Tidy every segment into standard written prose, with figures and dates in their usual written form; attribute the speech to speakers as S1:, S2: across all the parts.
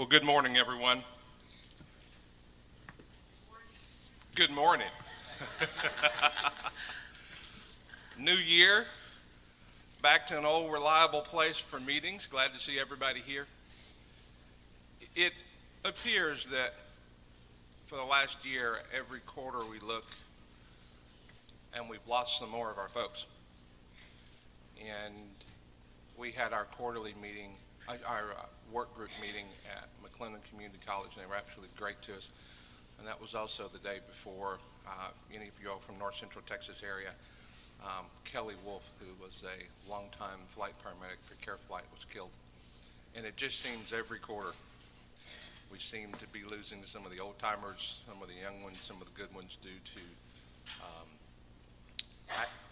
S1: Well, good morning, everyone. Good morning. New year, back to an old reliable place for meetings. Glad to see everybody here. It appears that for the last year, every quarter we look and we've lost some more of our folks. And we had our quarterly meeting, our work group meeting at McLennan Community College, and they were absolutely great to us. And that was also the day before any of you all from North Central Texas area, Kelly Wolf, who was a longtime flight paramedic for Care Flight, was killed. And it just seems every quarter we seem to be losing some of the old timers, some of the young ones, some of the good ones due to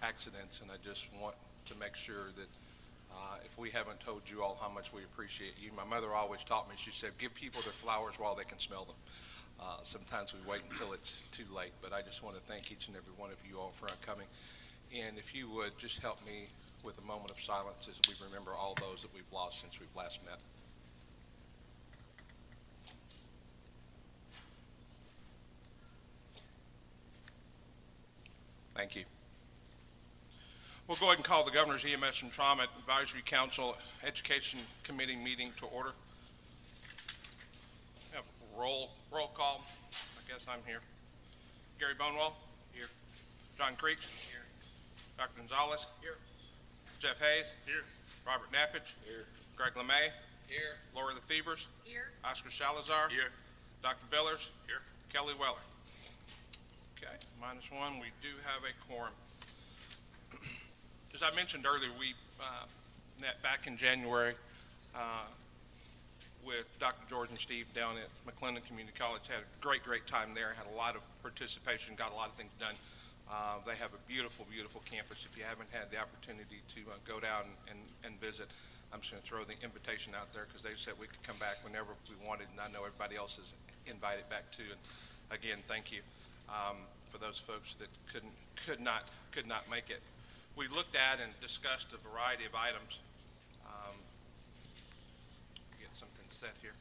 S1: accidents. And I just want to make sure that if we haven't told you all how much we appreciate you, my mother always taught me, she said, give people their flowers while they can smell them. Sometimes we wait until it's too late, but I just want to thank each and every one of you all for coming. And if you would just help me with a moment of silence as we remember all those that we've lost since we've last met. Thank you. We'll go ahead and call the Governor's EMS and Trauma Advisory Council Education Committee meeting to order. Roll call. I guess I'm here. Gary Bonewell? Here. John Creech? Here. Dr. Gonzalez? Here. Jeff Hayes? Here. Robert Nappage? Here. Greg LeMay? Here. Laura the Fevers? Here. Oscar Salazar? Here. Dr. Villers? Here. Kelly Weller? Okay, -1. We do have a quorum. As I mentioned earlier, we met back in January with Dr. George and Steve down at McLennan Community College. Had a great time there, had a lot of participation, got a lot of things done. They have a beautiful campus. If you haven't had the opportunity to go down and visit, I'm just going to throw the invitation out there because they said we could come back whenever we wanted, and I know everybody else is invited back too. And again, thank you for those folks that could not make it. We looked at and discussed a variety of items. Get something set here.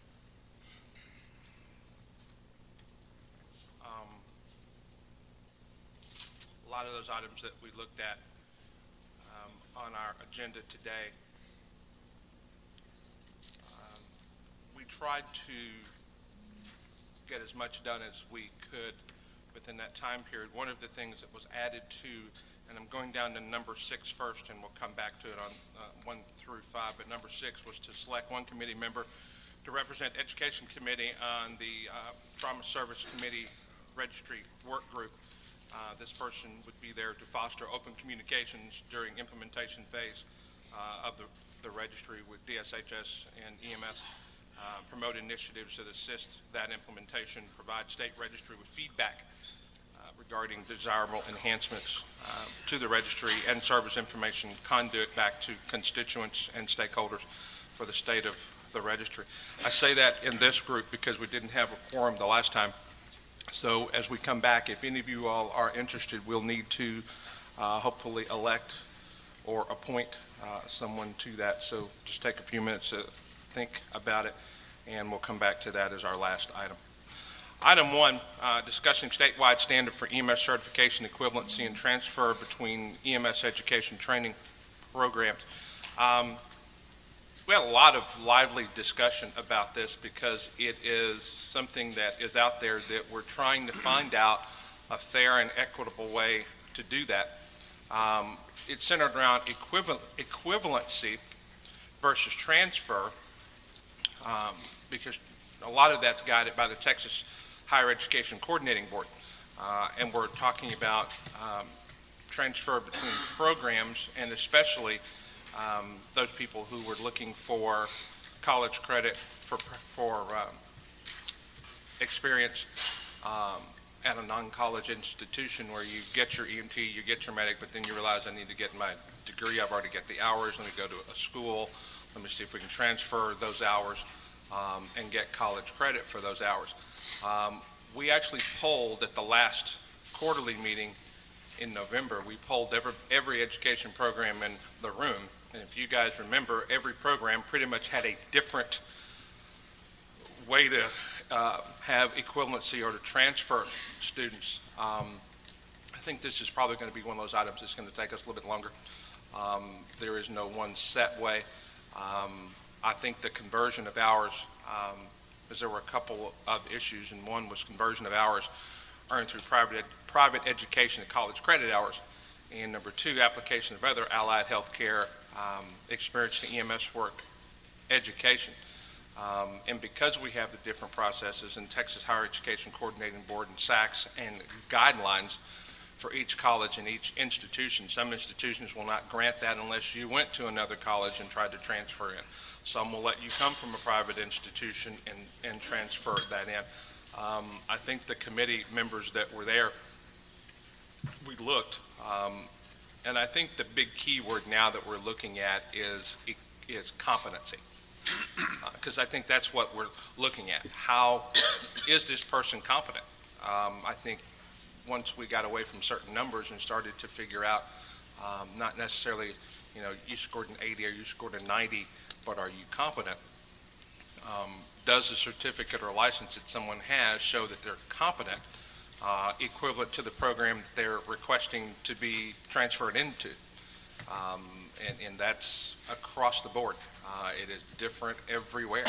S1: A lot of those items that we looked at on our agenda today, we tried to get as much done as we could within that time period. One of the things that was added to, and I'm going down to number 6 first, and we'll come back to it on 1 through 5, but number 6 was to select one committee member to represent Education Committee on the Trauma Service Committee Registry Work Group. This person would be there to foster open communications during implementation phase of the registry with DSHS and EMS, promote initiatives that assist that implementation, provide state registry with feedback regarding desirable enhancements to the registry, and service information conduit back to constituents and stakeholders for the state of the registry. I say that in this group because we didn't have a quorum the last time. So as we come back, if any of you all are interested, we'll need to hopefully elect or appoint someone to that. So just take a few minutes to think about it, and we'll come back to that as our last item. Item 1, discussing statewide standard for EMS certification, equivalency, and transfer between EMS education training programs. We had a lot of lively discussion about this because it is something that is out there that we're trying to find out a fair and equitable way to do that. It's centered around equivalency versus transfer, because a lot of that's guided by the Texas Higher Education Coordinating Board, and we're talking about transfer between programs, and especially those people who were looking for college credit for experience at a non-college institution where you get your EMT, you get your medic, but then you realize I need to get my degree, I've already got the hours, let me go to a school, let me see if we can transfer those hours and get college credit for those hours. We actually polled at the last quarterly meeting in November. We polled every education program in the room, and if you guys remember, every program pretty much had a different way to have equivalency or to transfer students. I think this is probably going to be one of those items that's going to take us a little bit longer. There is no one set way. I think the conversion of hours, because there were a couple of issues, and one was conversion of hours earned through private education and college credit hours, and number two, application of other allied health care experience to EMS work education. And because we have the different processes in Texas Higher Education Coordinating Board and SACs and guidelines for each college and each institution, some institutions will not grant that unless you went to another college and tried to transfer in. Some will let you come from a private institution and transfer that in. I think the committee members that were there, we looked, and I think the big key word now that we're looking at is competency. Because I think that's what we're looking at. How is this person competent? I think once we got away from certain numbers and started to figure out, not necessarily, you scored an 80 or you scored a 90, but are you competent? Does the certificate or license that someone has show that they're competent, equivalent to the program that they're requesting to be transferred into? And that's across the board. It is different everywhere.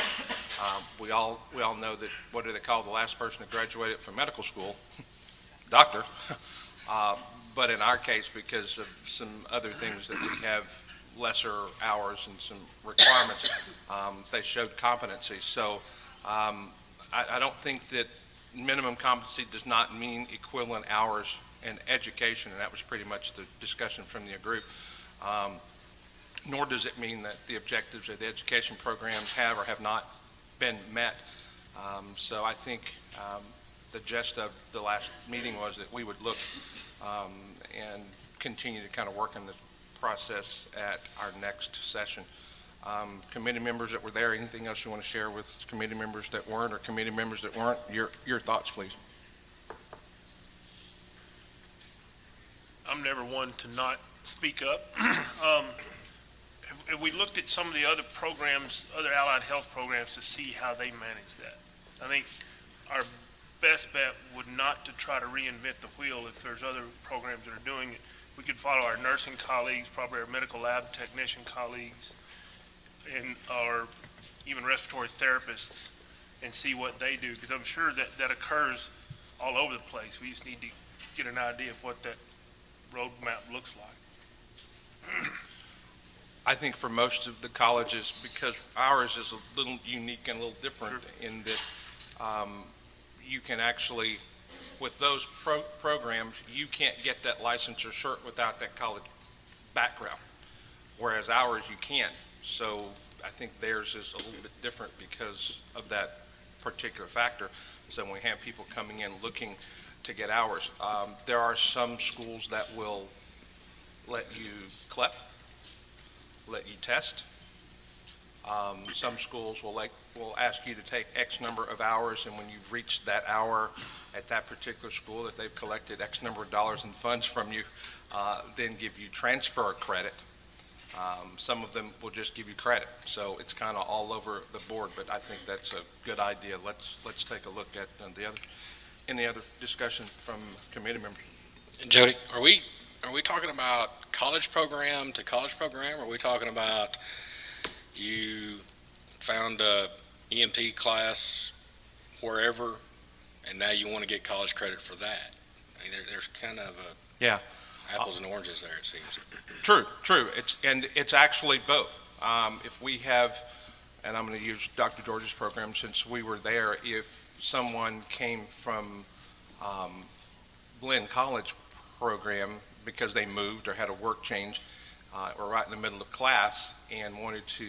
S1: We all know that, what do they call the last person who graduated from medical school? Doctor. But in our case, because of some other things that we have lesser hours and some requirements, they showed competency. So I don't think that minimum competency does not mean equivalent hours in education, and that was pretty much the discussion from the group. Nor does it mean that the objectives of the education programs have or have not been met. So I think the gist of the last meeting was that we would look and continue to kind of work in this process at our next session. Committee members that were there, anything else you want to share with committee members that weren't, or committee members that weren't? Your thoughts, please.
S2: I'm never one to not speak up. Have we looked at some of the other programs, other allied health programs, to see how they manage that? I think our best bet would not to try to reinvent the wheel. If there's other programs that are doing it, we could follow our nursing colleagues, probably our medical lab technician colleagues, and our even respiratory therapists, and see what they do, because I'm sure that occurs all over the place. We just need to get an idea of what that roadmap looks like.
S1: I think for most of the colleges, because ours is a little unique and a little different, sure, in that you can actually, with those programs, you can't get that license or cert without that college background, whereas ours you can. So I think theirs is a little bit different because of that particular factor. So when we have people coming in looking to get ours, there are some schools that will let you CLEP, let you test. Some schools will ask you to take X number of hours, and when you've reached that hour at that particular school that they've collected X number of dollars in funds from you, then give you transfer credit. Some of them will just give you credit. So it's kind of all over the board, but I think that's a good idea. Let's take a look at any other discussion from committee members.
S3: Jody, are we talking about college program to college program, or are we talking about you found a EMT class wherever and now you want to get college credit for that? I mean, there's kind of a apples and oranges there, it seems.
S1: True. It's actually both. If we have, and I'm going to use Dr. George's program since we were there, if someone came from Glenn College program because they moved or had a work change, or right in the middle of class and wanted to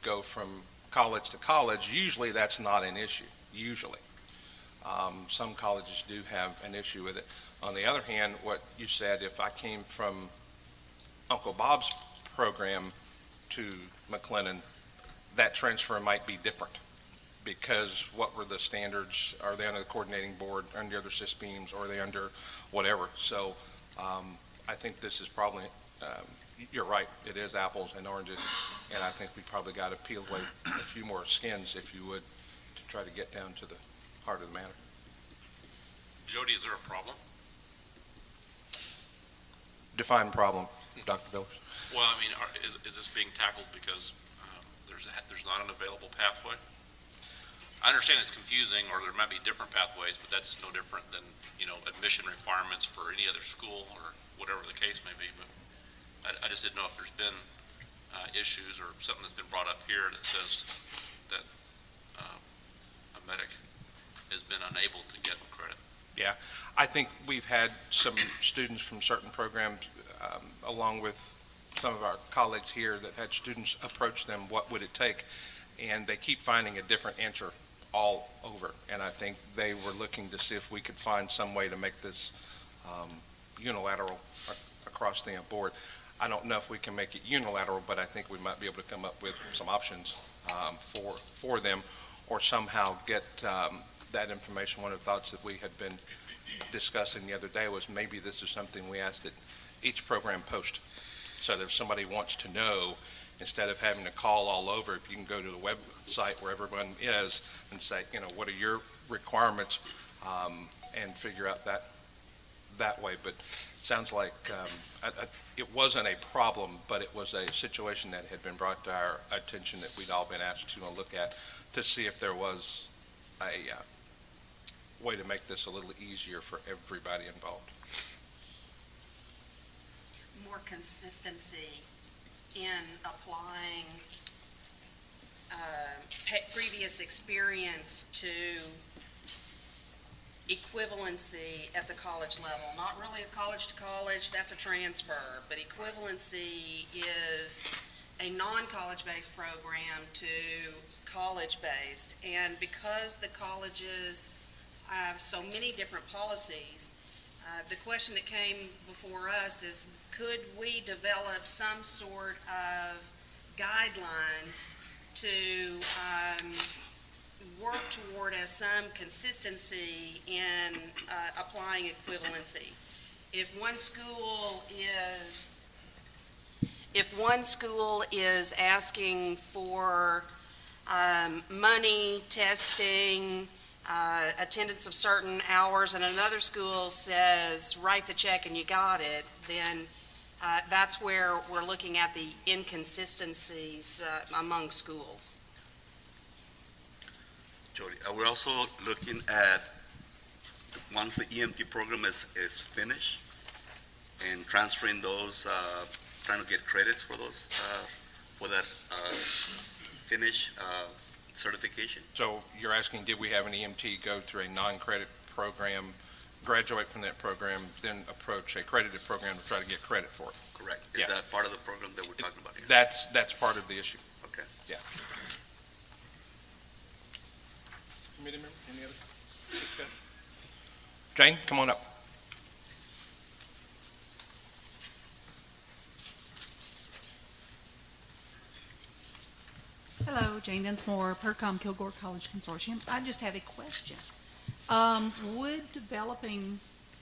S1: go from college to college, usually that's not an issue, usually. Some colleges do have an issue with it. On the other hand, what you said, if I came from Uncle Bob's program to McLennan, that transfer might be different, because what were the standards? Are they under the coordinating board, under other SysBeams, or are they under whatever? So I think this is probably, you're right, it is apples and oranges, and I think we probably got to peel away a few more skins, if you would, to try to get down to the heart of the matter.
S3: Jody, is there a problem?
S1: Define problem, Dr. Villers.
S3: Well, I mean, is this being tackled because there's not an available pathway? I understand it's confusing, or there might be different pathways, but that's no different than, admission requirements for any other school or whatever the case may be. But I just didn't know if there's been issues or something that's been brought up here that says that a medic has been unable to get credit.
S1: Yeah, I think we've had some students from certain programs, along with some of our colleagues here, that had students approach them, what would it take? And they keep finding a different answer all over. And I think they were looking to see if we could find some way to make this unilateral across the board. I don't know if we can make it unilateral, but I think we might be able to come up with some options for them, or somehow get that information. One of the thoughts that we had been discussing the other day was maybe this is something we asked that each program post, so that if somebody wants to know, instead of having to call all over, if you can go to the website where everyone is and say, what are your requirements, and figure out that way. But it sounds like it wasn't a problem, but it was a situation that had been brought to our attention that we'd all been asked to look at to see if there was a way to make this a little easier for everybody involved.
S4: More consistency in applying previous experience to equivalency at the college level. Not really a college to college, that's a transfer, but equivalency is a non-college based program to college based. And because the colleges have so many different policies, the question that came before us is, could we develop some sort of guideline to work toward some consistency in applying equivalency? If one school is asking for money, testing, attendance of certain hours, and another school says write the check and you got it, then that's where we're looking at the inconsistencies among schools.
S5: Jody, we're also looking at, once the EMT program is finished, and transferring those, trying to get credits for those, for that finish certification.
S1: So you're asking, did we have an EMT go through a non-credit program, graduate from that program, then approach a credited program to try to get credit for it?
S5: Correct. Is
S1: Yeah.
S5: that part of the program that we're talking about here?
S1: That's part of the issue.
S5: Okay.
S1: Yeah. Committee member, any other? Jane, come on up.
S6: Hello, Jane Densmore, Percom Kilgore College Consortium. I just have a question. Would developing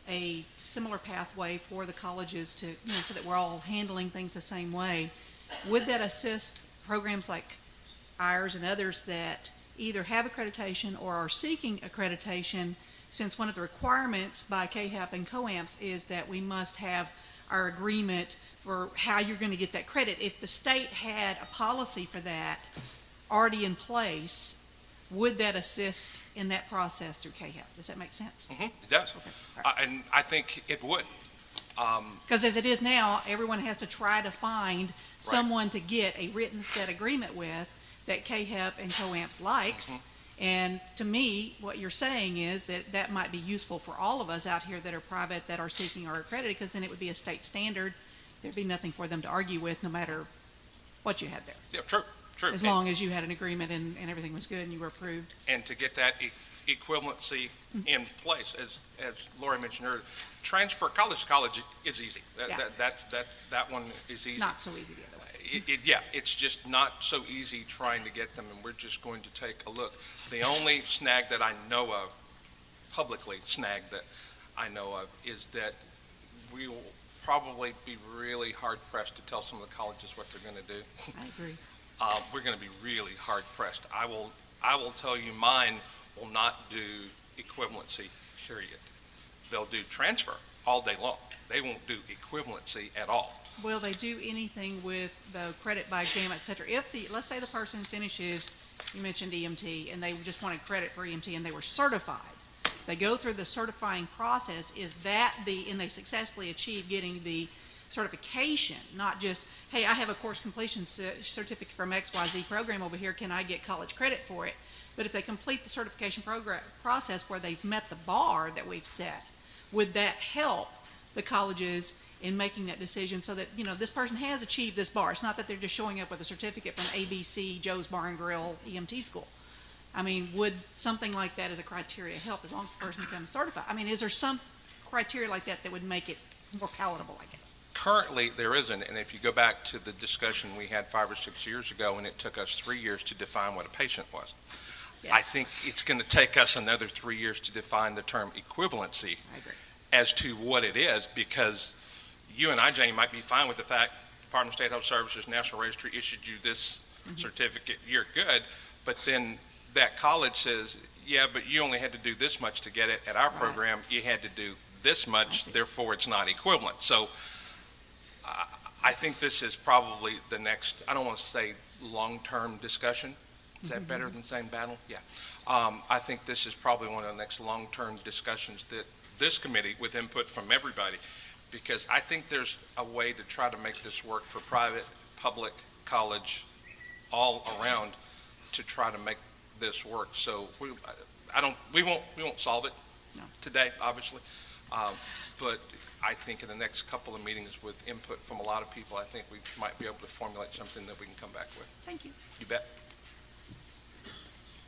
S6: a similar pathway for the colleges to, so that we're all handling things the same way, would that assist programs like ours and others that either have accreditation or are seeking accreditation, since one of the requirements by KHAP and COAMPS is that we must have our agreement for how you're going to get that credit? If the state had a policy for that already in place, would that assist in that process through KHAP? Does that make sense?
S1: Mm-hmm, it does.
S6: Okay. All right.
S1: And I think it would.
S6: Because as it is now, everyone has to try to find someone to get a written set agreement with that KHAP and COAMPS likes.
S1: Mhm.
S6: And to me, what you're saying is that that might be useful for all of us out here that are private, that are seeking or accredited, because then it would be a state standard. There'd be nothing for them to argue with, no matter what you had there.
S1: Yeah, true.
S6: As long as you had an agreement and everything was good and you were approved.
S1: And to get that equivalency in place, as Lori mentioned earlier, transfer college to college is easy. That one is easy.
S6: Not so easy the other way.
S1: Yeah, it's just not so easy trying to get them, and we're just going to take a look. The only snag that I know of, publicly snag that I know of, is that we will probably be really hard pressed to tell some of the colleges what they're going to do.
S6: I agree.
S1: We're going to be really hard pressed. I will I will tell you, mine will not do equivalency, period. They'll do transfer all day long. They won't do equivalency at all.
S6: Will they do anything with the credit by exam, et cetera? Let's say the person finishes, you mentioned EMT, and they just wanted credit for EMT and they were certified. They go through the certifying process, and they successfully achieve getting the certification, not just, hey, I have a course completion certificate from XYZ program over here, can I get college credit for it? But if they complete the certification process where they've met the bar that we've set, would that help the colleges in making that decision so that, this person has achieved this bar? It's not that they're just showing up with a certificate from ABC Joe's Bar and Grill EMT school. I mean, would something like that as a criteria help as long as the person becomes certified? I mean, is there some criteria like that that would make it more palatable, I guess?
S1: Currently, there isn't, and if you go back to the discussion we had 5 or 6 years ago, and it took us 3 years to define what a patient was.
S6: Yes.
S1: I think it's going to take us another 3 years to define the term equivalency
S6: I agree.
S1: as to what it is, because you and I, Jane, might be fine with the fact Department of State Health Services, National Registry issued you this certificate, you're good, but then that college says, yeah, but you only had to do this much to get it. At our
S6: Right.
S1: program, you had to do this much, therefore it's not equivalent. So I think this is probably the next, I don't want to say long-term discussion. Is that better than saying battle? Yeah. I think this is probably one of the next long-term discussions that this committee, with input from everybody, because I think there's a way to try to make this work for private, public, college, all around, to try to make this work. So we won't solve it
S6: No.
S1: today, obviously, but I think in the next couple of meetings with input from a lot of people, I think we might be able to formulate something that we can come back with.
S6: Thank you.
S1: You bet.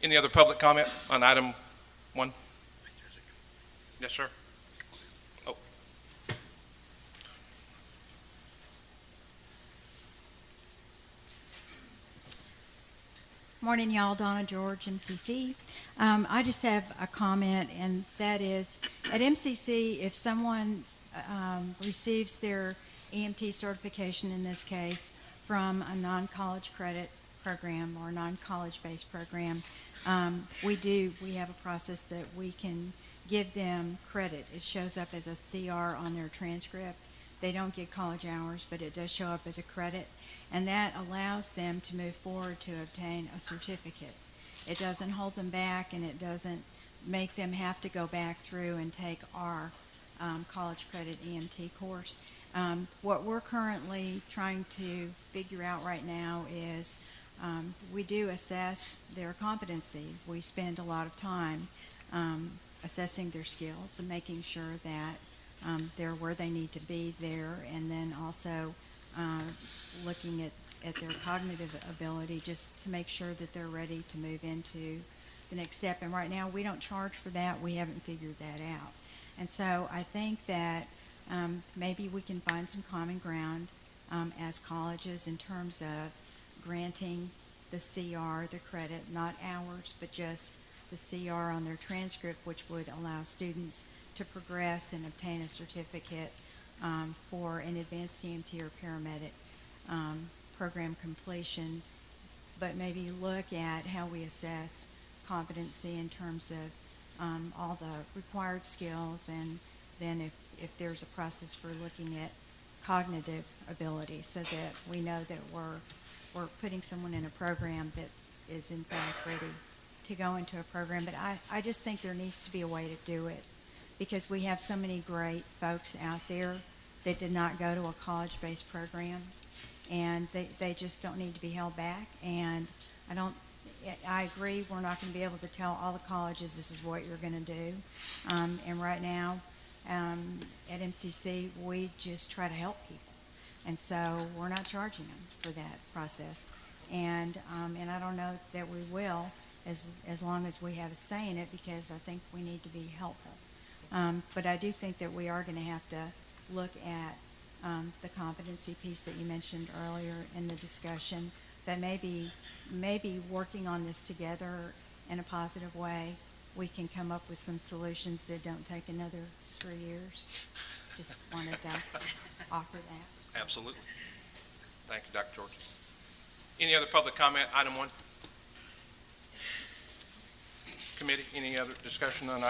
S1: Any other public comment on item 1? Yes, sir. Oh.
S7: Morning, y'all. Donna George, MCC. I just have a comment, and that is, at MCC, if someone receives their EMT certification, in this case, from a non-college credit program or non-college-based program, we have a process that we can give them credit. It shows up as a CR on their transcript. They don't get college hours, but it does show up as a credit, and that allows them to move forward to obtain a certificate. It doesn't hold them back, and it doesn't make them have to go back through and take our college credit EMT course. What we're currently trying to figure out right now is we do assess their competency. We spend a lot of time assessing their skills and making sure that they're where they need to be there, and then also looking at their cognitive ability just to make sure that they're ready to move into the next step. And right now, we don't charge for that. We haven't figured that out. And so I think that maybe we can find some common ground as colleges in terms of granting the CR, the credit, not hours, but just the CR on their transcript, which would allow students to progress and obtain a certificate for an advanced EMT or paramedic program completion, but maybe look at how we assess competency in terms of all the required skills, and then if there's a process for looking at cognitive ability, so that we know that we're putting someone in a program that is in fact ready to go into a program. But I just think there needs to be a way to do it, because we have so many great folks out there that did not go to a college-based program, and they just don't need to be held back. And I agree, we're not going to be able to tell all the colleges this is what you're going to do. And right now, at MCC, we just try to help people. And so we're not charging them for that process. And I don't know that we will as long as we have a say in it, because I think we need to be helpful. But I do think that we are going to have to look at the competency piece that you mentioned earlier in the discussion, that maybe working on this together in a positive way, we can come up with some solutions that don't take another 3 years. Just wanted to offer that.
S1: Absolutely. Thank you, Dr. George. Any other public comment, item 1? Committee, any other discussion on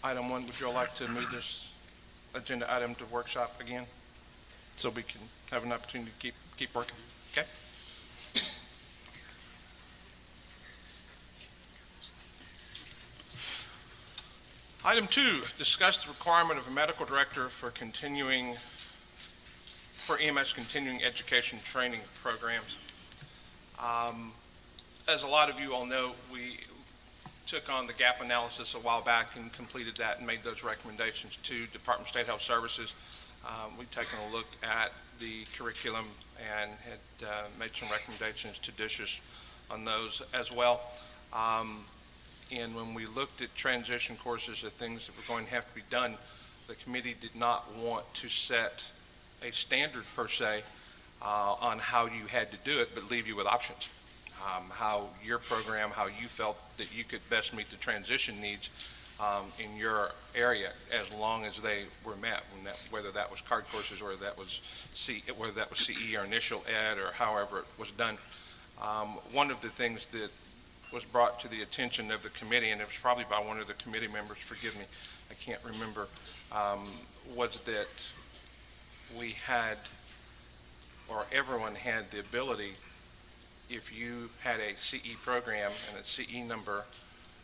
S1: item one? Would you all like to move this agenda item to workshop again? So we can have an opportunity to keep working, okay? Item two, discuss the requirement of a medical director for EMS continuing education training programs. As a lot of you all know, we took on the gap analysis a while back and completed that and made those recommendations to Department of State Health Services. We've taken a look at the curriculum and had made some recommendations to DSHS on those as well. And when we looked at transition courses, the things that were going to have to be done, the committee did not want to set a standard per se on how you had to do it, but leave you with options. How your program, how you felt that you could best meet the transition needs in your area, as long as they were met, whether that was card courses or that was whether that was CE or initial ed or however it was done. One of the things that was brought to the attention of the committee, and it was probably by one of the committee members, forgive me, I can't remember, was that we had, or everyone had the ability, if you had a CE program and a CE number,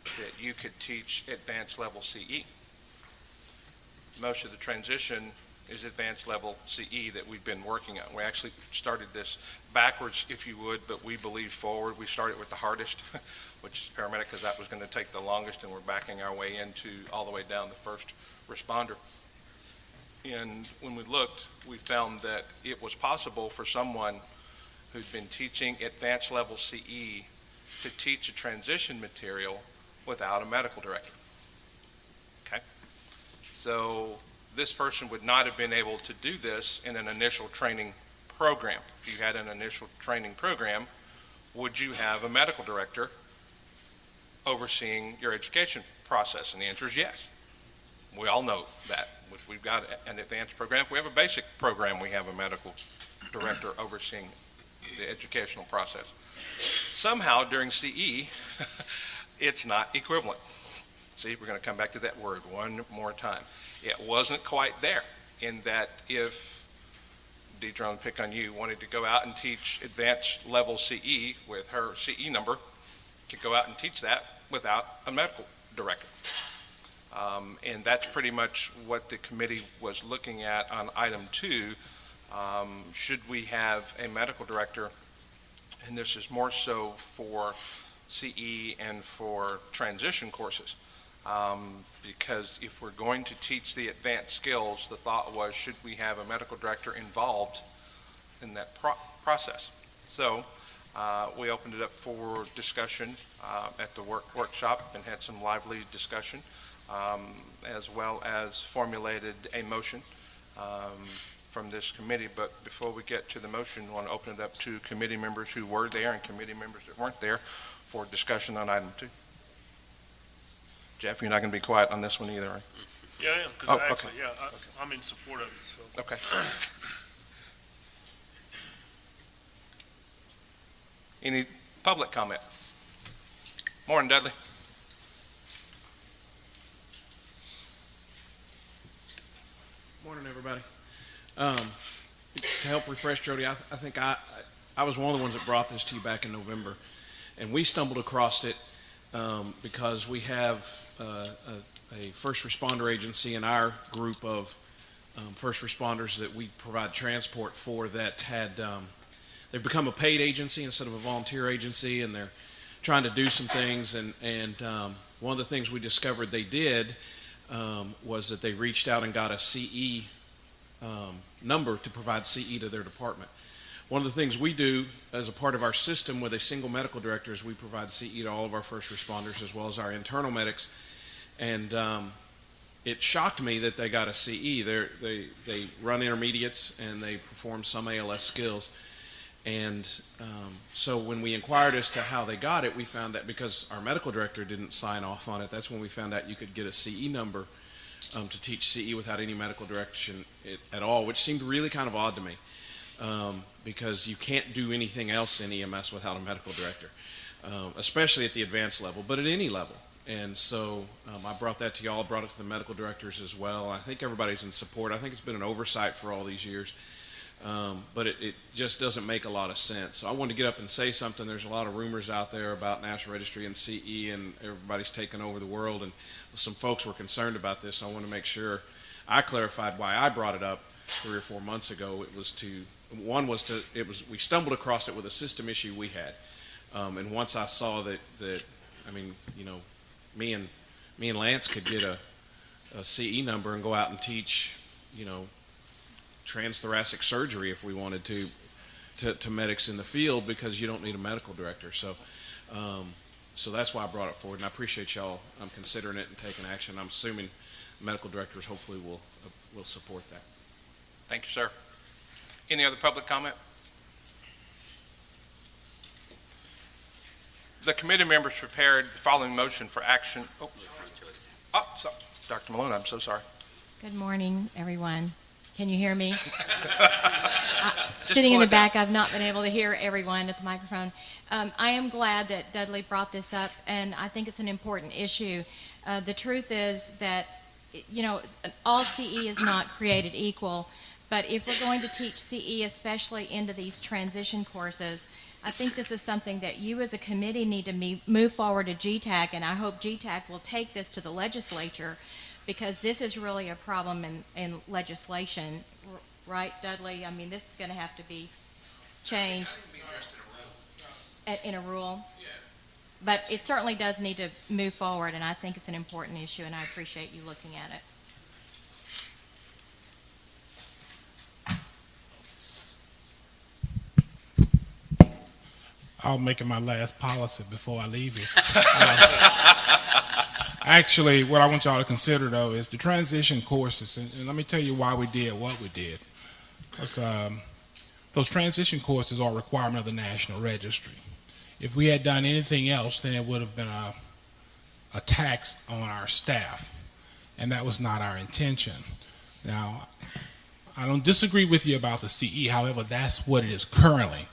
S1: that you could teach advanced level CE. Most of the transition is advanced level CE that we've been working on. We actually started this backwards, if you would, but we believe forward. We started with the hardest, which is paramedic, because that was going to take the longest, and we're backing our way into all the way down the first responder. And when we looked, we found that it was possible for someone who'd been teaching advanced level CE to teach a transition material without a medical director. Okay? So this person would not have been able to do this in an initial training program. If you had an initial training program, would you have a medical director overseeing your education process? And the answer is yes. We all know that. If we've got an advanced program, if we have a basic program, we have a medical director overseeing the educational process. Somehow during CE, it's not equivalent. See, we're going to come back to that word one more time. It wasn't quite there, in that if Deidre, I'll pick on you, wanted to go out and teach advanced level CE with her CE number, to go out and teach that without a medical director. And that's pretty much what the committee was looking at on item two. Should we have a medical director? And this is more so for CE and for transition courses. Because if we're going to teach the advanced skills, the thought was, should we have a medical director involved in that process? So we opened it up for discussion at the workshop and had some lively discussion, as well as formulated a motion from this committee. But before we get to the motion, I want to open it up to committee members who were there and committee members that weren't there for discussion on item two. Jeff, you're not going to be quiet on this one either, right?
S2: Yeah, I am, because I'm in support of it, so.
S1: Okay. Any public comment? Morning, Dudley.
S8: Morning, everybody. To help refresh Jody, I think I was one of the ones that brought this to you back in November, and we stumbled across it because we have a first responder agency in our group of first responders that we provide transport for that had they've become a paid agency instead of a volunteer agency, and they're trying to do some things, and one of the things we discovered they did was that they reached out and got a CE number to provide CE to their department. One of the things we do as a part of our system with a single medical director is we provide CE to all of our first responders as well as our internal medics. And it shocked me that they got a CE. They run intermediates and they perform some ALS skills. And so when we inquired as to how they got it, we found that because our medical director didn't sign off on it, that's when we found out you could get a CE number to teach CE without any medical direction at all, which seemed really kind of odd to me. Because you can't do anything else in EMS without a medical director, especially at the advanced level, but at any level. And so I brought that to y'all, brought it to the medical directors as well. I think everybody's in support. I think it's been an oversight for all these years. But it just doesn't make a lot of sense. So I wanted to get up and say something. There's a lot of rumors out there about National Registry and CE, and everybody's taking over the world, and some folks were concerned about this. So I want to make sure I clarified why I brought it up 3 or 4 months ago. We stumbled across it with a system issue we had. And once I saw that me and Lance could get a CE number and go out and teach, transthoracic surgery if we wanted to medics in the field, because you don't need a medical director. So that's why I brought it forward, and I appreciate y'all considering it and taking action. I'm assuming medical directors hopefully will support that.
S1: Thank you, sir. Any other public comment? The committee members prepared the following motion for action. Sorry. Dr. Malone, I'm so sorry.
S9: Good morning, everyone. Can you hear me?
S1: Just
S9: Sitting in
S1: pull
S9: the
S1: it down.
S9: back, I've not been able to hear everyone at the microphone. I am glad that Dudley brought this up, and I think it's an important issue. The truth is that, all CE is not created equal, but if we're going to teach CE, especially into these transition courses, I think this is something that you as a committee need to move forward to GTAC, and I hope GTAC will take this to the legislature, because this is really a problem in legislation. Right, Dudley? I mean, this is going to have to be changed in a rule. Yeah. But it certainly does need to move forward, and I think it's an important issue, and I appreciate you looking at it.
S10: I'll make it my last policy before I leave here. Actually, what I want y'all to consider, though, is the transition courses. And let me tell you why we did what we did. Because those transition courses are a requirement of the National Registry. If we had done anything else, then it would have been a tax on our staff. And that was not our intention. Now, I don't disagree with you about the CE. However, that's what it is currently.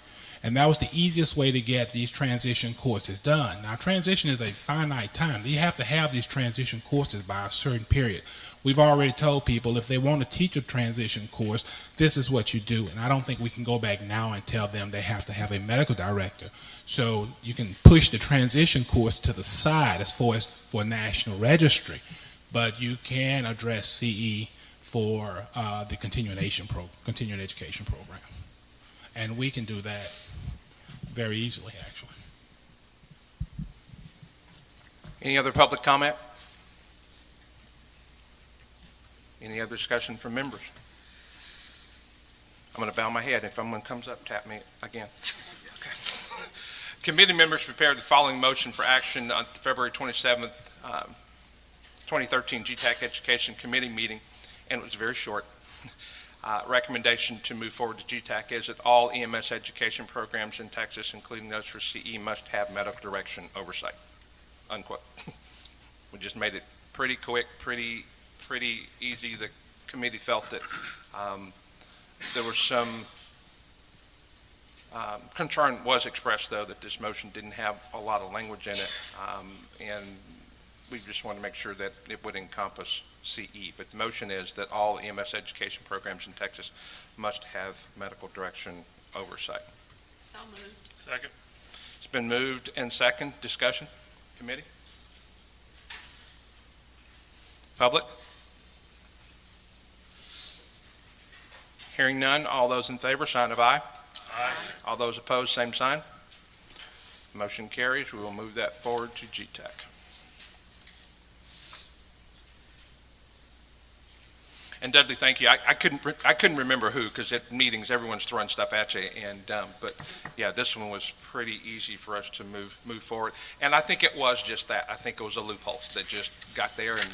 S10: And that was the easiest way to get these transition courses done. Now, transition is a finite time. You have to have these transition courses by a certain period. We've already told people if they want to teach a transition course, this is what you do. And I don't think we can go back now and tell them they have to have a medical director. So you can push the transition course to the side as far as for National Registry. But you can address CE for the continuing education program. And we can do that very easily, actually.
S1: Any other public comment? Any other discussion from members? I'm going to bow my head. If someone comes up, tap me again. Okay. Committee members prepared the following motion for action on February 27th, 2013 GTAC Education Committee meeting, and it was very short. Recommendation to move forward to GTAC is that all EMS education programs in Texas, including those for CE, must have medical direction oversight, unquote. We just made it pretty quick, pretty easy. The committee felt that there was some concern was expressed, though, that this motion didn't have a lot of language in it, and we just want to make sure that it would encompass CE. But the motion is that all EMS education programs in Texas must have medical direction oversight.
S4: So moved.
S2: Second.
S1: It's been moved and second. Discussion? Committee? Public? Hearing none, all those in favor, sign of aye.
S2: Aye.
S1: All those opposed, same sign. Motion carries. We will move that forward to GTAC. And Dudley, thank you. I couldn't remember who, because at meetings everyone's throwing stuff at you, and but yeah, this one was pretty easy for us to move forward. And I think it was just that. I think it was a loophole that just got there and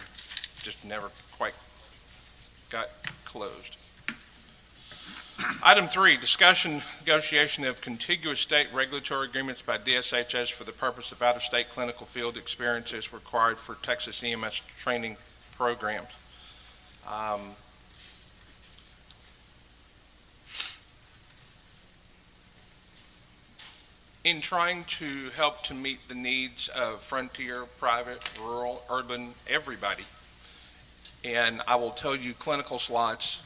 S1: just never quite got closed. Item 3, discussion, negotiation of contiguous state regulatory agreements by DSHS for the purpose of out-of-state clinical field experiences required for Texas EMS training programs. in trying to help to meet the needs of frontier, private, rural, urban, everybody. And I will tell you, clinical slots,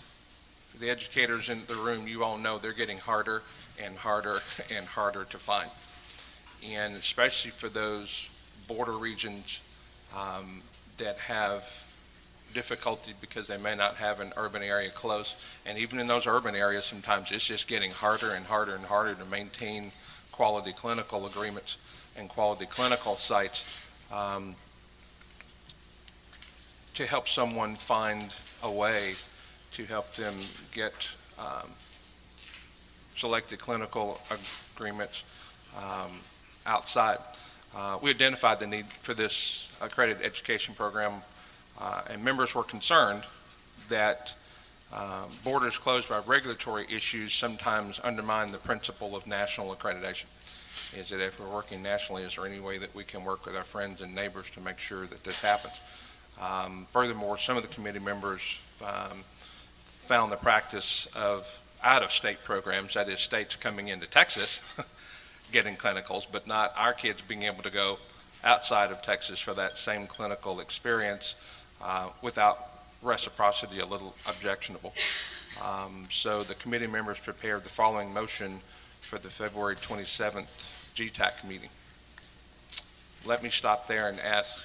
S1: the educators in the room, you all know they're getting harder and harder and harder to find. And especially for those border regions that have difficulty because they may not have an urban area close. And even in those urban areas, sometimes it's just getting harder and harder and harder to maintain quality clinical agreements and quality clinical sites to help someone find a way to help them get selected clinical agreements outside. We identified the need for this accredited education program, and members were concerned that borders closed by regulatory issues sometimes undermine the principle of national accreditation. Is that if we're working nationally, is there any way that we can work with our friends and neighbors to make sure that this happens? Furthermore, some of the committee members found the practice of out-of-state programs, that is, states coming into Texas, getting clinicals, but not our kids being able to go outside of Texas for that same clinical experience without reciprocity, a little objectionable. So the committee members prepared the following motion for the February 27th GTAC meeting. Let me stop there and ask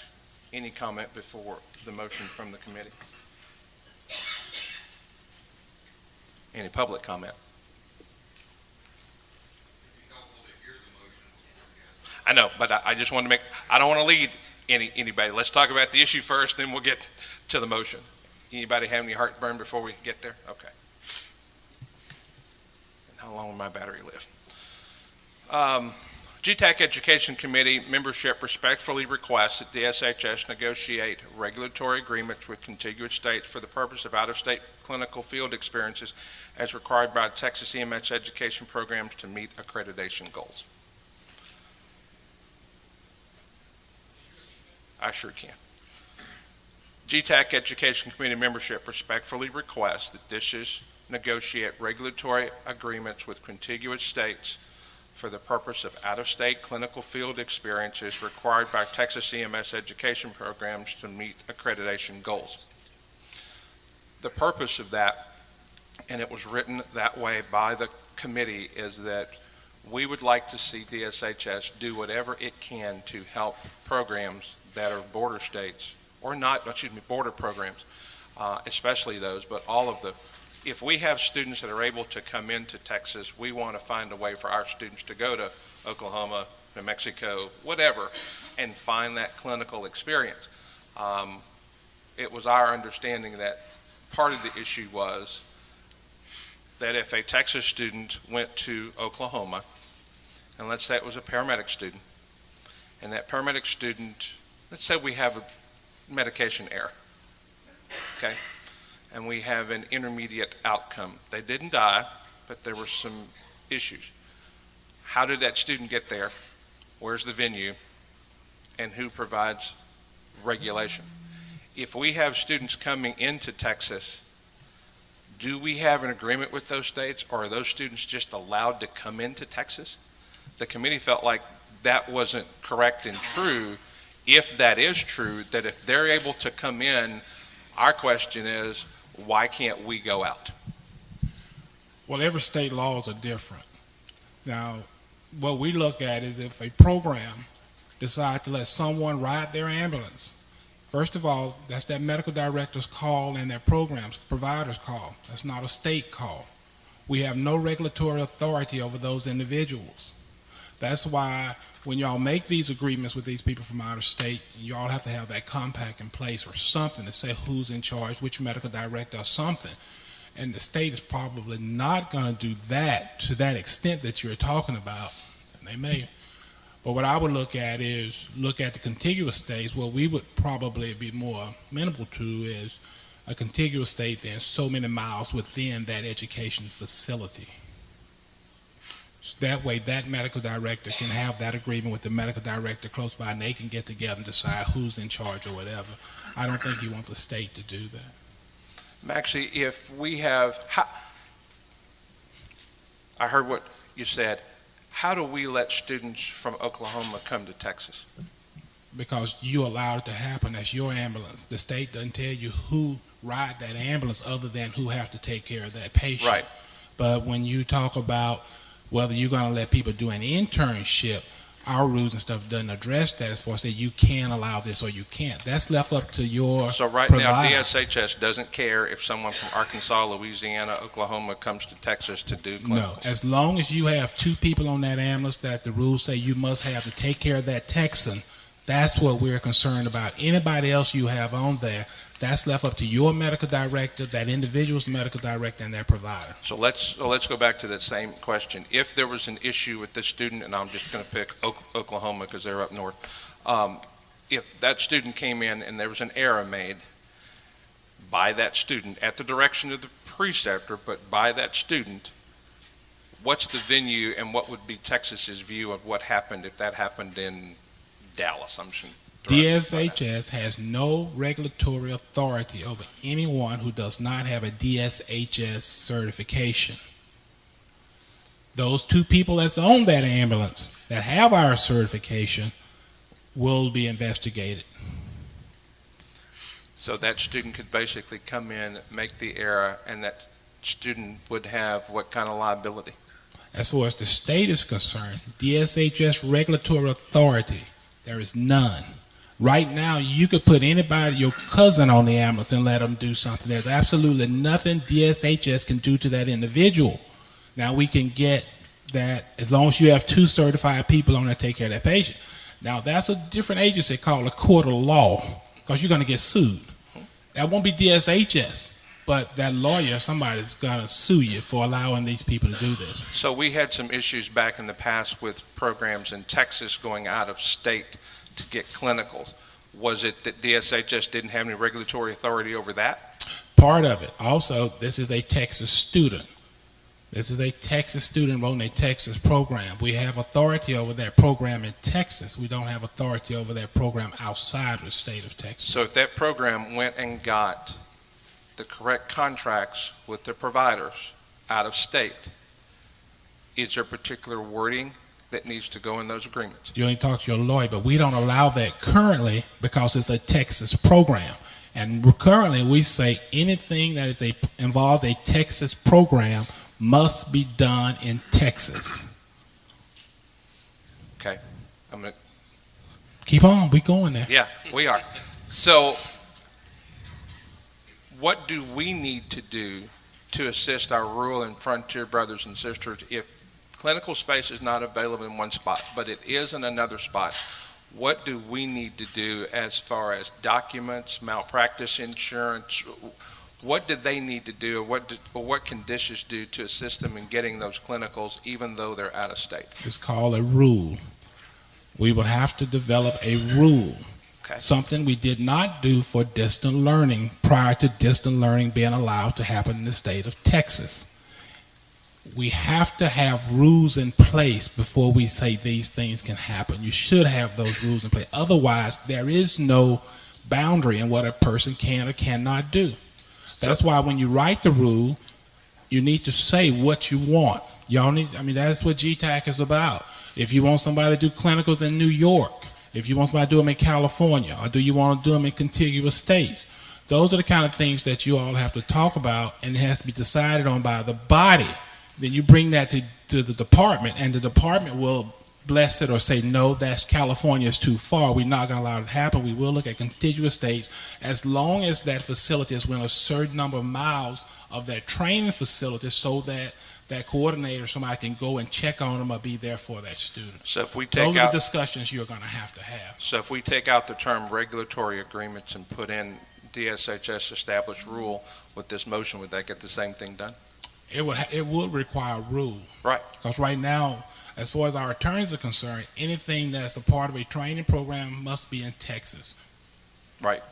S1: any comment before the motion from the committee. Any public comment? I know, but I just want to make, I don't want to lead anybody. Let's talk about the issue first, then we'll get to the motion. Anybody have any heartburn before we get there? Okay. And how long will my battery live? GTAC Education Committee membership respectfully requests that DSHS negotiate regulatory agreements with contiguous states for the purpose of out-of-state clinical field experiences as required by Texas EMS education programs to meet accreditation goals. I sure can. GTAC Education Committee membership respectfully requests that DSHS negotiate regulatory agreements with contiguous states for the purpose of out-of-state clinical field experiences required by Texas EMS education programs to meet accreditation goals. The purpose of that, and it was written that way by the committee, is that we would like to see DSHS do whatever it can to help programs that are border states, or not, border programs, especially those, but all of the, if we have students that are able to come into Texas, we want to find a way for our students to go to Oklahoma, New Mexico, whatever, and find that clinical experience. It was our understanding that part of the issue was that if a Texas student went to Oklahoma, and let's say it was a paramedic student, and that paramedic student, let's say we have a medication error, okay? And we have an intermediate outcome. They didn't die, but there were some issues. How did that student get there? Where's the venue? And who provides regulation? If we have students coming into Texas, do we have an agreement with those states, or are those students just allowed to come into Texas? The committee felt like that wasn't correct and true. If that is true, that if they're able to come in, our question is, why can't we go out?
S10: Well, every state laws are different. Now, what we look at is if a program decides to let someone ride their ambulance, first of all, that's that medical director's call and their program's provider's call. That's not a state call. We have no regulatory authority over those individuals. That's why when y'all make these agreements with these people from out of state, y'all have to have that compact in place or something to say who's in charge, which medical director or something. And the state is probably not going to do that to that extent that you're talking about. And they may. But what I would look at is look at the contiguous states. What we would probably be more amenable to is a contiguous state then so many miles within that education facility. So that way that medical director can have that agreement with the medical director close by, and they can get together and decide who's in charge or whatever. I don't think he wants the state to do that.
S1: Maxie, if we have, I heard what you said. how do we let students from Oklahoma come to Texas?
S10: Because you allowed it to happen. That's your ambulance. The state doesn't tell you who ride that ambulance other than who have to take care of that patient.
S1: Right.
S10: But when you talk about whether you're going to let people do an internship, our rules and stuff doesn't address that as far as say you can allow this or you can't. That's left up to your
S1: So right now,
S10: provider.
S1: DSHS doesn't care if someone from Arkansas, Louisiana, Oklahoma comes to Texas to do
S10: No,
S1: clinicals?
S10: as long as you have 2 people on that ambulance that the rules say you must have to take care of that Texan, that's what we're concerned about. Anybody else you have on there, that's left up to your medical director, that individual's medical director, and their provider.
S1: So let's go back to that same question. If there was an issue with this student, and I'm just going to pick Oklahoma because they're up north, if that student came in and there was an error made by that student at the direction of the preceptor, but by that student, what's the venue and what would be Texas's view of what happened if that happened in Dallas?
S10: DSHS has no regulatory authority over anyone who does not have a DSHS certification. Those 2 people that's on that ambulance that have our certification will be investigated.
S1: So that student could basically come in, make the error, and that student would have what kind of liability?
S10: As far as the state is concerned, DSHS regulatory authority, there is none. Right now, you could put anybody, your cousin on the ambulance and let them do something. There's absolutely nothing DSHS can do to that individual. Now, we can get that as long as you have 2 certified people on there to take care of that patient. Now, that's a different agency called a court of law because you're going to get sued. That won't be DSHS, but that lawyer, somebody's going to sue you for allowing these people to do this.
S1: So we had some issues back in the past with programs in Texas going out of state to get clinicals. Was it that DSHS didn't have any regulatory authority over that?
S10: Part of it. Also, this is a Texas student. This is a Texas student on a Texas program. We have authority over that program in Texas. We don't have authority over that program outside the state of Texas.
S1: So if that program went and got the correct contracts with the providers out of state, is there particular wording that needs to go in those agreements?
S10: You only talk to your lawyer, but we don't allow that currently because it's a Texas program. And currently we say anything that is involves a Texas program must be done in Texas.
S1: Okay. I'm going to
S10: Keep on, we going there.
S1: Yeah, we are. So what do we need to do to assist our rural and frontier brothers and sisters if clinical space is not available in one spot, but it is in another spot? What do we need to do as far as documents, malpractice insurance? What do they need to do, or what can DSHS do to assist them in getting those clinicals even though they're out of state?
S10: It's called a rule. We will have to develop a rule.
S1: Okay.
S10: Something we did not do for distant learning prior to distant learning being allowed to happen in the state of Texas. We have to have rules in place before we say these things can happen. You should have those rules in place. Otherwise, there is no boundary in what a person can or cannot do. That's why when you write the rule, you need to say what you want. That's what GTAC is about. If you want somebody to do clinicals in New York, if you want somebody to do them in California, or do you want to do them in contiguous states, those are the kind of things that you all have to talk about, and it has to be decided on by the body. Then you bring that to the department, and the department will bless it or say, no, that's California is too far. We're not going to allow it to happen. We will look at contiguous states as long as that facility is within a certain number of miles of that training facility so that that coordinator, somebody can go and check on them or be there for that student.
S1: So if we
S10: Those
S1: take
S10: are
S1: out
S10: the discussions you're going to have.
S1: So if we take out the term regulatory agreements and put in DSHS established rule with this motion, would that get the same thing done?
S10: It would require a rule.
S1: Right.
S10: Because right now, as far as our attorneys are concerned, anything that's a part of a training program must be in Texas.
S1: Right.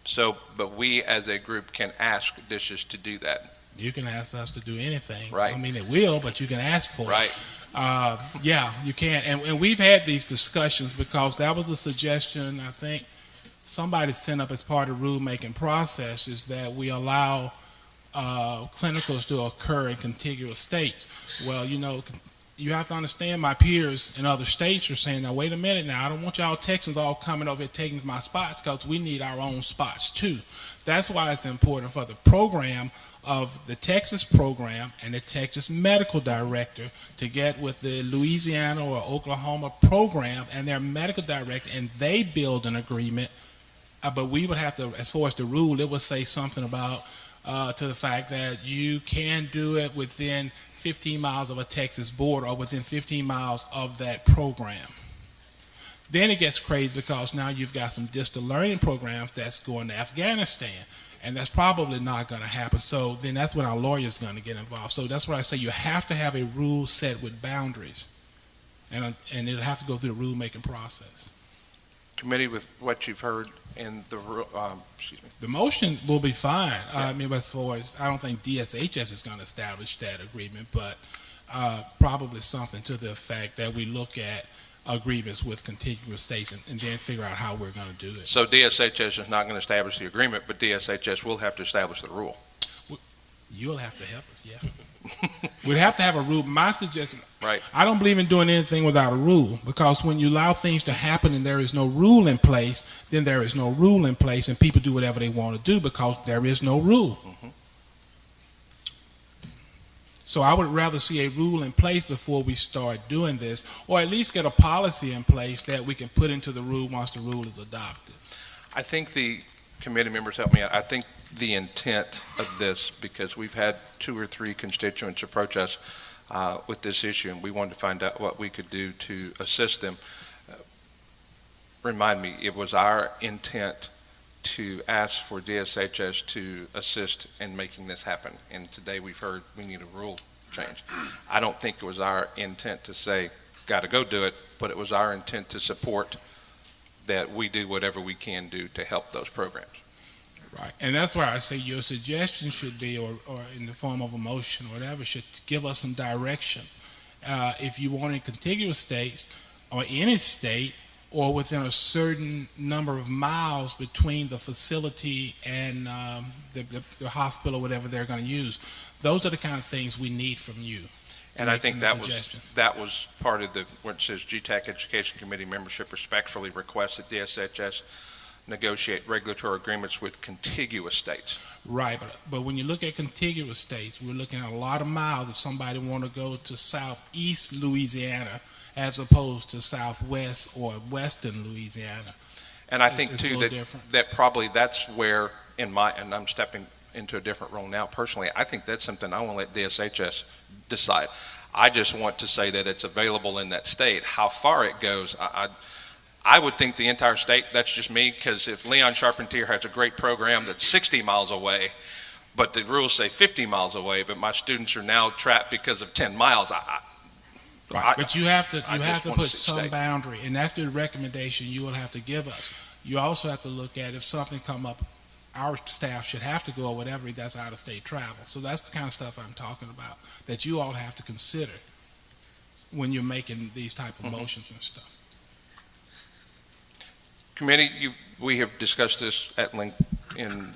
S1: So, but we as a group can ask DSHS to do that.
S10: You can ask us to do anything.
S1: Right.
S10: I mean, it will, but you can ask for
S1: Right.
S10: it. Yeah, you can. And we've had these discussions because that was a suggestion, I think, somebody sent up as part of the rulemaking process is that we allow clinicals to occur in contiguous states. Well, you have to understand my peers in other states are saying, now wait a minute now, I don't want y'all Texans all coming over here taking my spots because we need our own spots too. That's why it's important for the program of the Texas program and the Texas medical director to get with the Louisiana or Oklahoma program and their medical director, and they build an agreement. But we would have to, as far as the rule, it would say something about to the fact that you can do it within 15 miles of a Texas border or within 15 miles of that program. Then it gets crazy because now you've got some distant learning programs that's going to Afghanistan, and that's probably not going to happen. So then that's when our lawyer's going to get involved. So that's why I say you have to have a rule set with boundaries, and it'll have to go through the rulemaking process.
S1: Committee, with what you've heard in the,
S10: The motion will be fine. I mean, as far as, I don't think DSHS is going to establish that agreement, but probably something to the effect that we look at agreements with contiguous states and then figure out how we're going to do it.
S1: so DSHS is not going to establish the agreement, but DSHS will have to establish the rule.
S10: You'll have to help us, yeah. We'd have to have a rule. My suggestion,
S1: Right.
S10: I don't believe in doing anything without a rule, because when you allow things to happen and there is no rule in place, then there is no rule in place and people do whatever they want to do because there is no rule.
S1: Mhm.
S10: So I would rather see a rule in place before we start doing this, or at least get a policy in place that we can put into the rule once the rule is adopted.
S1: I think the committee members help me out. I think the intent of this, because we've had 2 or 3 constituents approach us with this issue, and we wanted to find out what we could do to assist them. Remind me, it was our intent to ask for DSHS to assist in making this happen, and today we've heard we need a rule change. I don't think it was our intent to say, got to go do it, but it was our intent to support that we do whatever we can do to help those programs.
S10: Right, and that's why I say your suggestion should be, or in the form of a motion or whatever, should give us some direction. If you want in contiguous states, or any state, or within a certain number of miles between the facility and the hospital, whatever they're going to use, those are the kind of things we need from you.
S1: And I think that
S10: suggestion.
S1: was part of the, where it says GTAC Education Committee membership respectfully requests that DSHS negotiate regulatory agreements with contiguous states.
S10: Right, but when you look at contiguous states, we're looking at a lot of miles if somebody want to go to southeast Louisiana as opposed to southwest or western Louisiana.
S1: And I think
S10: It's a
S1: too
S10: little different.
S1: that probably that's where and I'm stepping into a different role now personally, I think that's something I want to let DSHS decide. I just want to say that it's available in that state. How far it goes, I would think the entire state, that's just me, because if Leon Charpentier has a great program that's 60 miles away, but the rules say 50 miles away, but my students are now trapped because of 10 miles,
S10: Right, but you have to
S1: just want
S10: put
S1: to see
S10: some
S1: state.
S10: boundary, and that's the recommendation you will have to give us. You also have to look at if something come up, our staff should have to go or whatever, that's out-of-state travel. So that's the kind of stuff I'm talking about, that you all have to consider when you're making these type of motions and stuff.
S1: Committee, we have discussed this at length in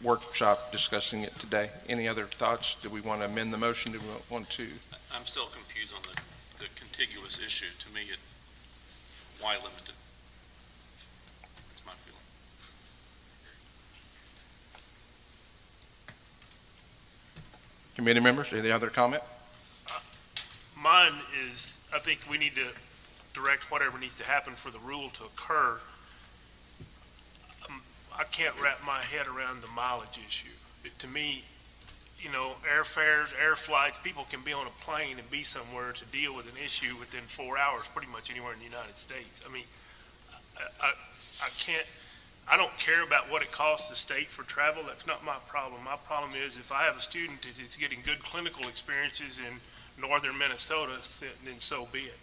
S1: workshop, discussing it today. Any other thoughts? Do we want to amend the motion? Do we want to?
S11: I'm still confused on the contiguous issue. To me, why limited? That's my feeling.
S1: Committee members, any other comment?
S2: Mine is, I think we need to direct whatever needs to happen for the rule to occur. I can't wrap my head around the mileage issue. To me, airfares, air flights, people can be on a plane and be somewhere to deal with an issue within 4 hours, pretty much anywhere in the United States. I mean, I don't care about what it costs the state for travel. That's not my problem. My problem is if I have a student that is getting good clinical experiences in northern Minnesota, then so be it.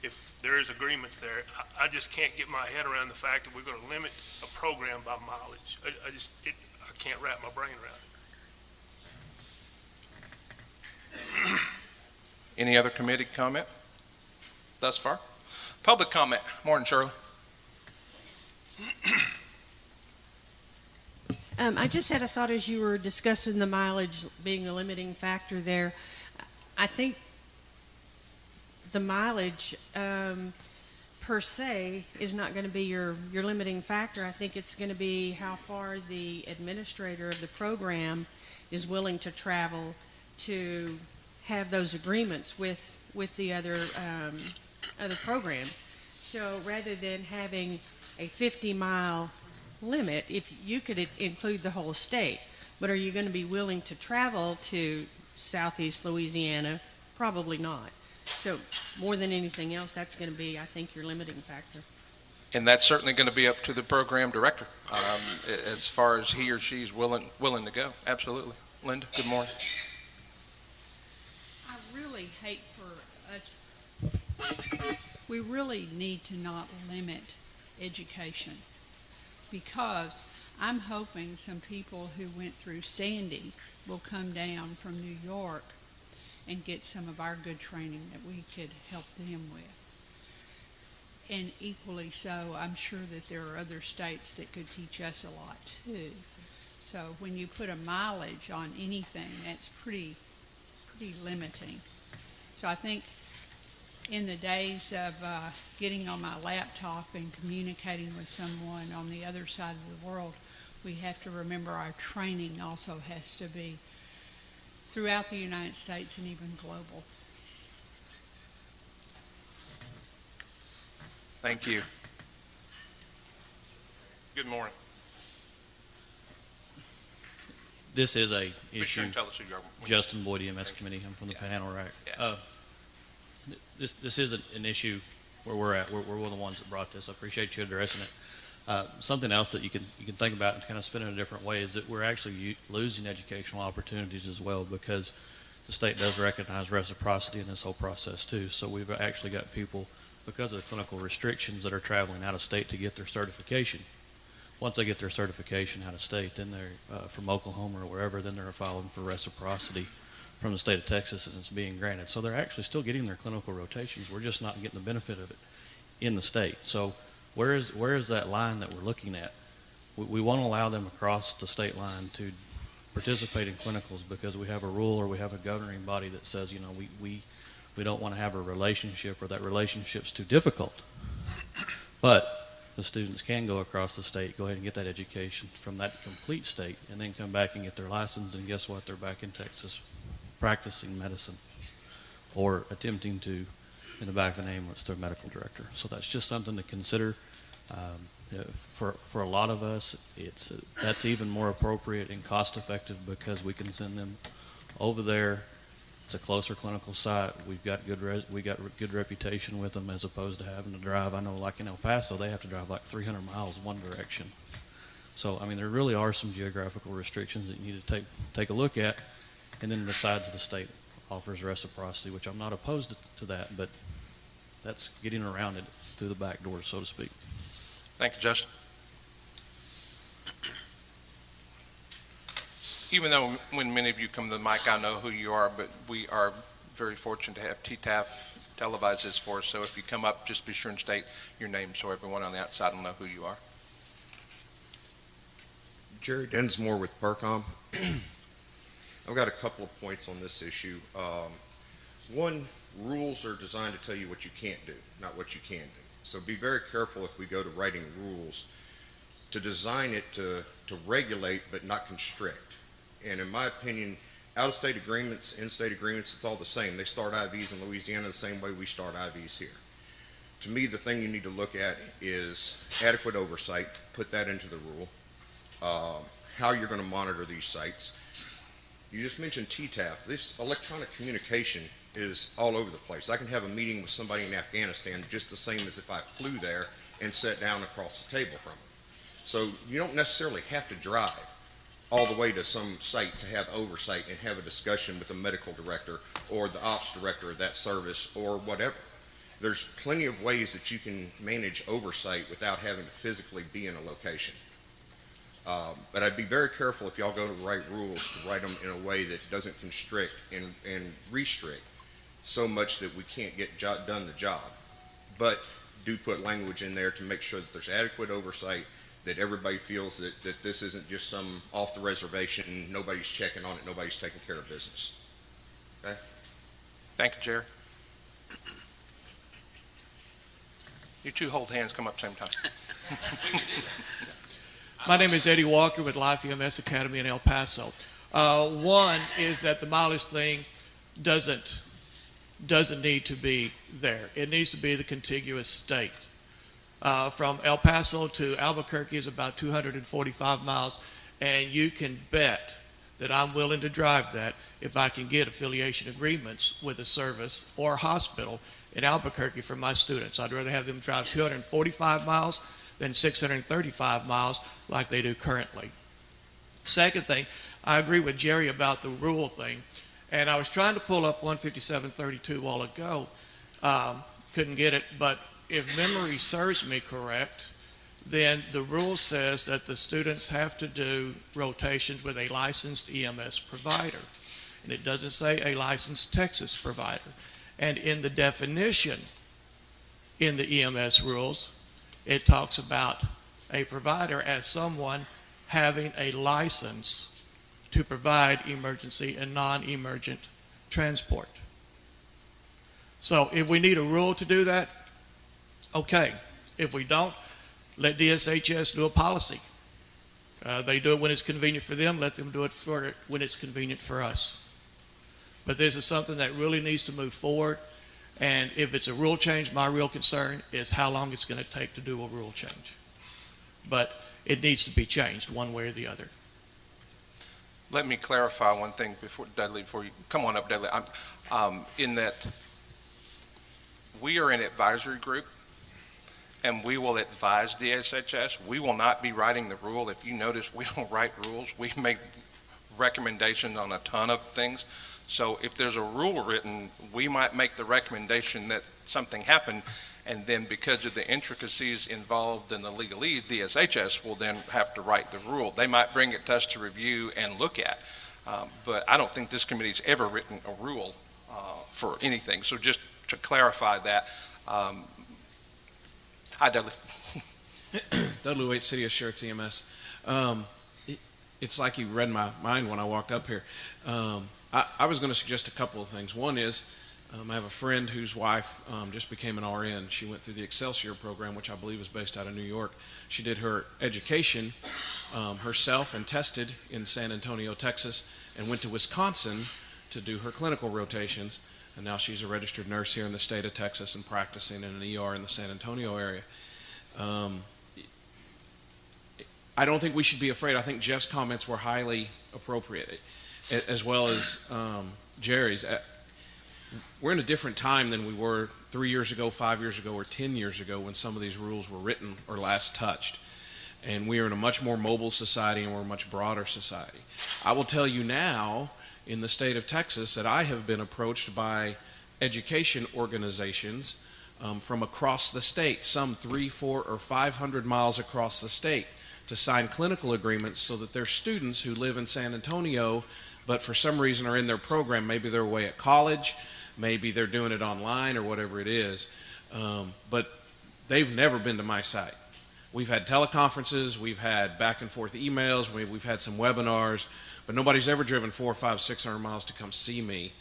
S2: If there is agreements there, I just can't get my head around the fact that we're going to limit a program by mileage. I can't wrap my brain around it.
S1: Any other committee comment thus far? Public comment. Morning, Shirley.
S12: I just had a thought as you were discussing the mileage being a limiting factor there. I think the mileage per se is not going to be your limiting factor. I think it's going to be how far the administrator of the program is willing to travel to have those agreements with the other programs. So rather than having a 50-mile limit, if you could include the whole state, but are you going to be willing to travel to southeast Louisiana? Probably not. So more than anything else, that's going to be, I think, your limiting factor.
S1: And that's certainly going to be up to the program director, as far as he or she's willing to go. Absolutely. Linda, good morning.
S6: I really hate for us, we really need to not limit education, because I'm hoping some people who went through Sandy will come down from New York and get some of our good training that we could help them with. And equally so, I'm sure that there are other states that could teach us a lot too. So when you put a mileage on anything, that's pretty limiting. So I think in the days of getting on my laptop and communicating with someone on the other side of the world, we have to remember our training also has to be throughout the United States and even global.
S1: Thank you. Good morning.
S13: This is a
S1: Be sure
S13: issue.
S1: and tell us who you are.
S13: Justin Boyd, EMS Committee. I'm from the panel, right?
S1: Yeah.
S13: This is an issue where we're at. We're one of the ones that brought this. I appreciate you addressing it. Something else that you can think about and kind of spin in a different way is that we're actually losing educational opportunities as well, because the state does recognize reciprocity in this whole process too. So we've actually got people, because of the clinical restrictions, that are traveling out of state to get their certification. Once they get their certification out of state, then they're from Oklahoma or wherever, then they're filing for reciprocity from the state of Texas, and it's being granted. So they're actually still getting their clinical rotations. We're just not getting the benefit of it in the state. So where is that line that we're looking at? We want to allow them across the state line to participate in clinicals because we have a rule or we have a governing body that says, you know, we don't want to have a relationship, or that relationship's too difficult. But the students can go across the state, go ahead and get that education from that complete state, and then come back and get their license, and guess what? They're back in Texas practicing medicine, or attempting to. In the back of the name, it's their medical director. So that's just something to consider. For a lot of us, that's even more appropriate and cost effective, because we can send them over there. It's a closer clinical site. We got good reputation with them, as opposed to having to drive. I know, like in El Paso, they have to drive like 300 miles one direction. So I mean, there really are some geographical restrictions that you need to take a look at. And then besides, the state offers reciprocity, which I'm not opposed to that, but that's getting around it through the back door, so to speak.
S1: Thank you, Justin. Even though when many of you come to the mic, I know who you are, but we are very fortunate to have TTAF televise this for us. So if you come up, just be sure and state your name so everyone on the outside will know who you are.
S14: Jerry Densmore with PERCOM. I've got a couple of points on this issue. One, rules are designed to tell you what you can't do, not what you can do. So be very careful if we go to writing rules to design it to regulate but not constrict. And in my opinion, out-of-state agreements, in-state agreements, it's all the same. They start IVs in Louisiana the same way we start IVs here. To me, the thing you need to look at is adequate oversight, put that into the rule, how you're going to monitor these sites. You just mentioned TTAF. This electronic communication is all over the place. I can have a meeting with somebody in Afghanistan just the same as if I flew there and sat down across the table from them. So you don't necessarily have to drive all the way to some site to have oversight and have a discussion with the medical director or the ops director of that service or whatever. There's plenty of ways that you can manage oversight without having to physically be in a location. But I'd be very careful if y'all go to write rules to write them in a way that doesn't constrict and restrict so much that we can't get done the job. But do put language in there to make sure that there's adequate oversight, that everybody feels that this isn't just some off the reservation, nobody's checking on it, nobody's taking care of business. Okay?
S1: Thank you, Jerry. You two hold hands, come up same time.
S15: My name is Eddie Walker with Life EMS Academy in El Paso. One is that the mileage thing doesn't need to be there. It needs to be the contiguous state. From El Paso to Albuquerque is about 245 miles, and you can bet that I'm willing to drive that if I can get affiliation agreements with a service or hospital in Albuquerque for my students. I'd rather have them drive 245 miles than 635 miles like they do currently. Second thing, I agree with Jerry about the rule thing, and I was trying to pull up 15732 a while ago, couldn't get it, but if memory serves me correct, then the rule says that the students have to do rotations with a licensed EMS provider, and it doesn't say a licensed Texas provider. And in the definition in the EMS rules, it talks about a provider as someone having a license to provide emergency and non-emergent transport. So if we need a rule to do that, okay. If we don't, let DSHS do a policy. They do it when it's convenient for them. Let them do it when it's convenient for us. But this is something that really needs to move forward. And if it's a rule change, my real concern is how long it's going to take to do a rule change. But it needs to be changed one way or the other.
S1: Let me clarify one thing before you come on up, Dudley. In that we are an advisory group, and we will advise the SHS. We will not be writing the rule. If you notice, we don't write rules. We make recommendations on a ton of things. So if there's a rule written, we might make the recommendation that something happened, and then because of the intricacies involved in the legalese, the SHS will then have to write the rule. They might bring it to us to review and look at, but I don't think this committee's ever written a rule for anything. So just to clarify that, hi, Dudley.
S8: Dudley Waite, City Assurance EMS. It's like you read my mind when I walked up here. I was going to suggest a couple of things. One is I have a friend whose wife just became an RN. She went through the Excelsior program, which I believe is based out of New York. She did her education herself and tested in San Antonio, Texas, and went to Wisconsin to do her clinical rotations. And now she's a registered nurse here in the state of Texas and practicing in an ER in the San Antonio area. I don't think we should be afraid. I think Jeff's comments were highly appropriate, as well as Jerry's. We're in a different time than we were 3 years ago, 5 years ago, or 10 years ago when some of these rules were written or last touched. And we are in a much more mobile society, and we're a much broader society. I will tell you now, in the state of Texas, that I have been approached by education organizations from across the state, some 300, 400, or 500 miles across the state, to sign clinical agreements so that their students who live in San Antonio but for some reason are in their program, maybe they're away at college, maybe they're doing it online or whatever it is, but they've never been to my site. We've had teleconferences, we've had back and forth emails, we've had some webinars, but nobody's ever driven 400, 500, 600 miles to come see me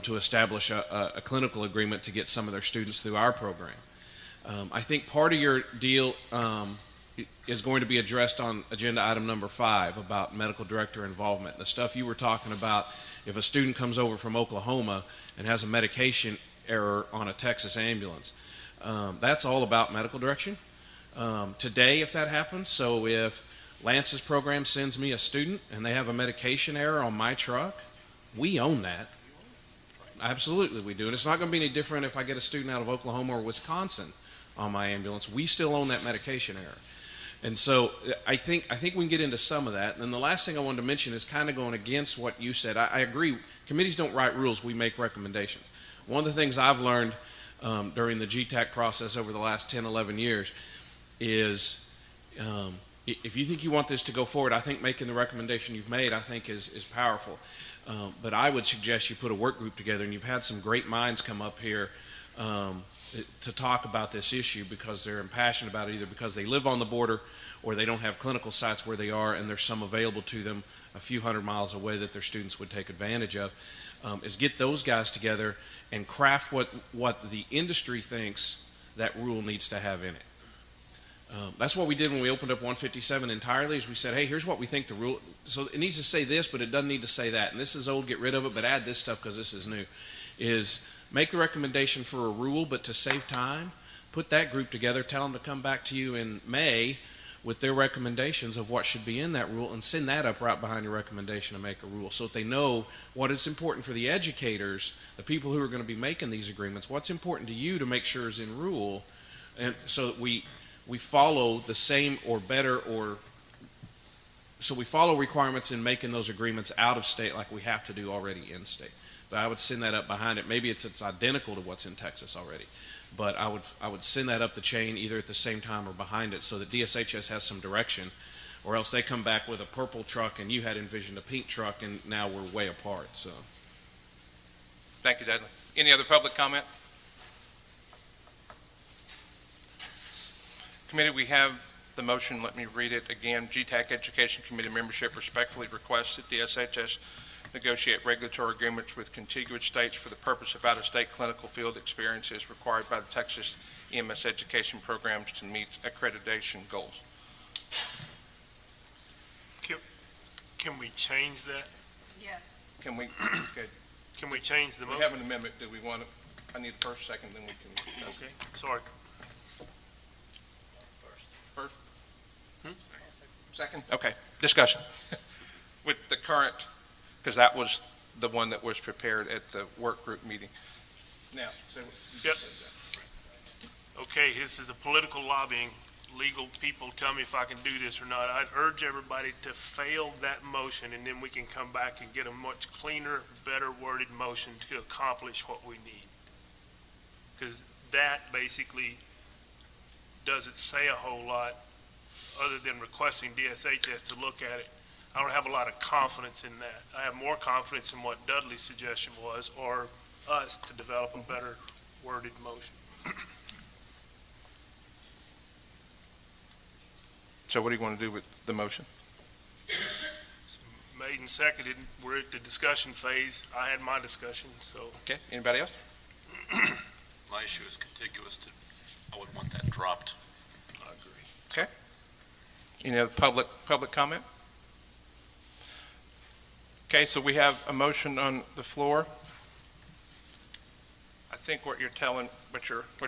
S8: to establish a clinical agreement to get some of their students through our program. I think part of your deal is going to be addressed on agenda item number 5 about medical director involvement. The stuff you were talking about, if a student comes over from Oklahoma and has a medication error on a Texas ambulance, that's all about medical direction. Today, if that happens, so if Lance's program sends me a student and they have a medication error on my truck, we own that. Absolutely we do. And it's not going to be any different if I get a student out of Oklahoma or Wisconsin on my ambulance. We still own that medication error. And so I think we can get into some of that. And then the last thing I wanted to mention is kind of going against what you said. I agree. Committees don't write rules. We make recommendations. One of the things I've learned during the GTAC process over the last 10, 11 years is if you think you want this to go forward, I think making the recommendation you've made, I think is powerful. But I would suggest you put a work group together, and you've had some great minds come up here to talk about this issue because they're impassioned about it, either because they live on the border or they don't have clinical sites where they are and there's some available to them a few hundred miles away that their students would take advantage of, is get those guys together and craft what the industry thinks that rule needs to have in it. That's what we did when we opened up 157 entirely, is we said, hey, here's what we think the rule, so it needs to say this, but it doesn't need to say that, and this is old, get rid of it, but add this stuff because this is new, is make the recommendation for a rule, but to save time, put that group together, tell them to come back to you in May with their recommendations of what should be in that rule, and send that up right behind your recommendation to make a rule, so that they know what is important for the educators, the people who are going to be making these agreements, what's important to you to make sure is in rule, and so that we follow the same or better, or so we follow requirements in making those agreements out of state like we have to do already in state. But I would send that up behind it. Maybe it's identical to what's in Texas already, but I would send that up the chain either at the same time or behind it, so that DSHS has some direction, or else they come back with a purple truck and you had envisioned a pink truck, and now we're way apart. So,
S1: Thank you, Dudley. Any other public comment? Committee, we have the motion. Let me read it again. GTAC Education Committee membership respectfully requests that DSHS negotiate regulatory agreements with contiguous states for the purpose of out-of-state clinical field experiences required by the Texas EMS education programs to meet accreditation goals.
S2: Can we change that?
S4: Yes.
S1: Can we, okay,
S2: Can we change the
S1: we
S2: motion?
S1: have an amendment. Do we want to, I need a first, second, then we can.
S2: Okay, sorry.
S1: First? Second? Okay, discussion. With the current, because that was the one that was prepared at the work group meeting. Now, so.
S2: Yep. Okay, this is a political lobbying. Legal people tell me if I can do this or not. I'd urge everybody to fail that motion, and then we can come back and get a much cleaner, better worded motion to accomplish what we need. Because that basically doesn't say a whole lot other than requesting DSHS to look at it. I don't have a lot of confidence in that. I have more confidence in what Dudley's suggestion was, or us to develop a better worded motion.
S1: So what do you want to do with the motion?
S2: It's made and seconded. We're at the discussion phase. I had my discussion, so.
S1: Okay, anybody else?
S11: My issue is contiguous to, I would want that dropped.
S2: I agree.
S1: Okay. Any other public comment? Okay, so we have a motion on the floor. I think what you're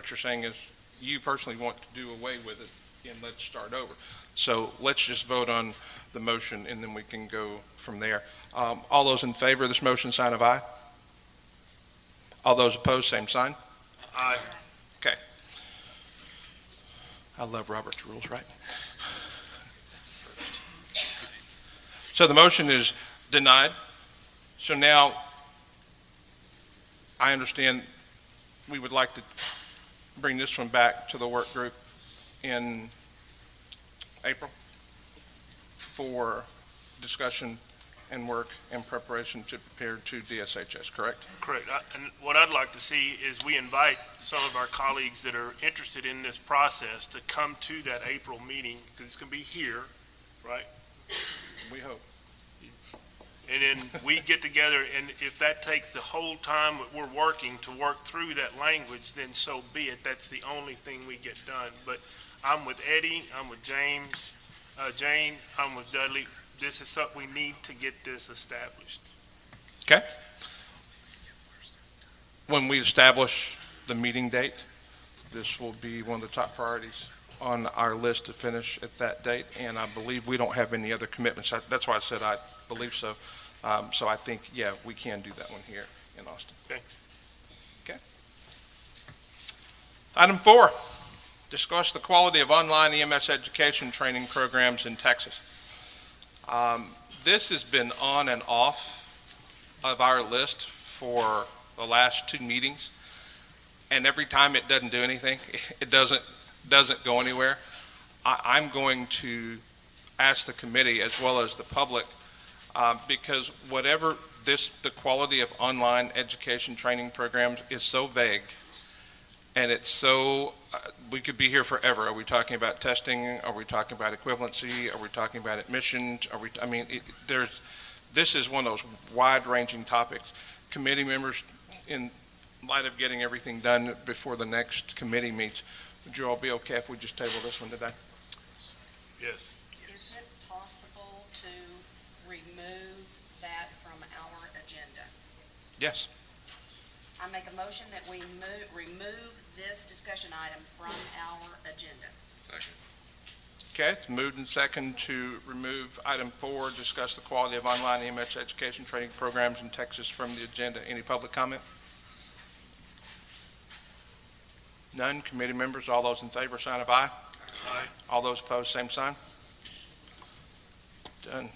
S1: saying is you personally want to do away with it and let's start over. So let's just vote on the motion and then we can go from there. All those in favor of this motion, sign of aye. All those opposed, same sign.
S2: Aye.
S1: Okay. I love Robert's rules, right? So the motion is denied. So now, I understand we would like to bring this one back to the work group in April for discussion and work and preparation to prepare to DSHS, correct?
S2: Correct. And what I'd like to see is we invite some of our colleagues that are interested in this process to come to that April meeting, because it's going to be here, right?
S1: We hope.
S2: And then we get together, and if that takes the whole time that we're working to work through that language, then so be it. That's the only thing we get done. But I'm with Eddie, I'm with James, Jane, I'm with Dudley. This is something we need to get this established.
S1: Okay. When we establish the meeting date, this will be one of the top priorities on our list to finish at that date, and I believe we don't have any other commitments. That's why I said I believe so. So I think, yeah, we can do that one here in Austin.
S2: Okay.
S1: Okay. Item 4, discuss the quality of online EMS education training programs in Texas. This has been on and off of our list for the last 2 meetings, and every time it doesn't do anything. It doesn't go anywhere. I'm going to ask the committee as well as the public, because whatever the quality of online education training programs is so vague, and it's so, we could be here forever. Are we talking about testing? Are we talking about equivalency? Are we talking about admissions? This is one of those wide-ranging topics. Committee members in light of getting everything done before the next committee meets, would you all be okay if we just table this one today?
S2: Yes.
S4: Is it possible to remove that from our agenda?
S1: Yes.
S4: I make a motion that we remove this discussion item from our agenda.
S3: Second.
S1: Okay, it's moved and second to remove item 4, discuss the quality of online EMS education training programs in Texas from the agenda. Any public comment? None. Committee members, all those in favor, sign of aye.
S2: Aye.
S1: All those opposed, same sign. Done.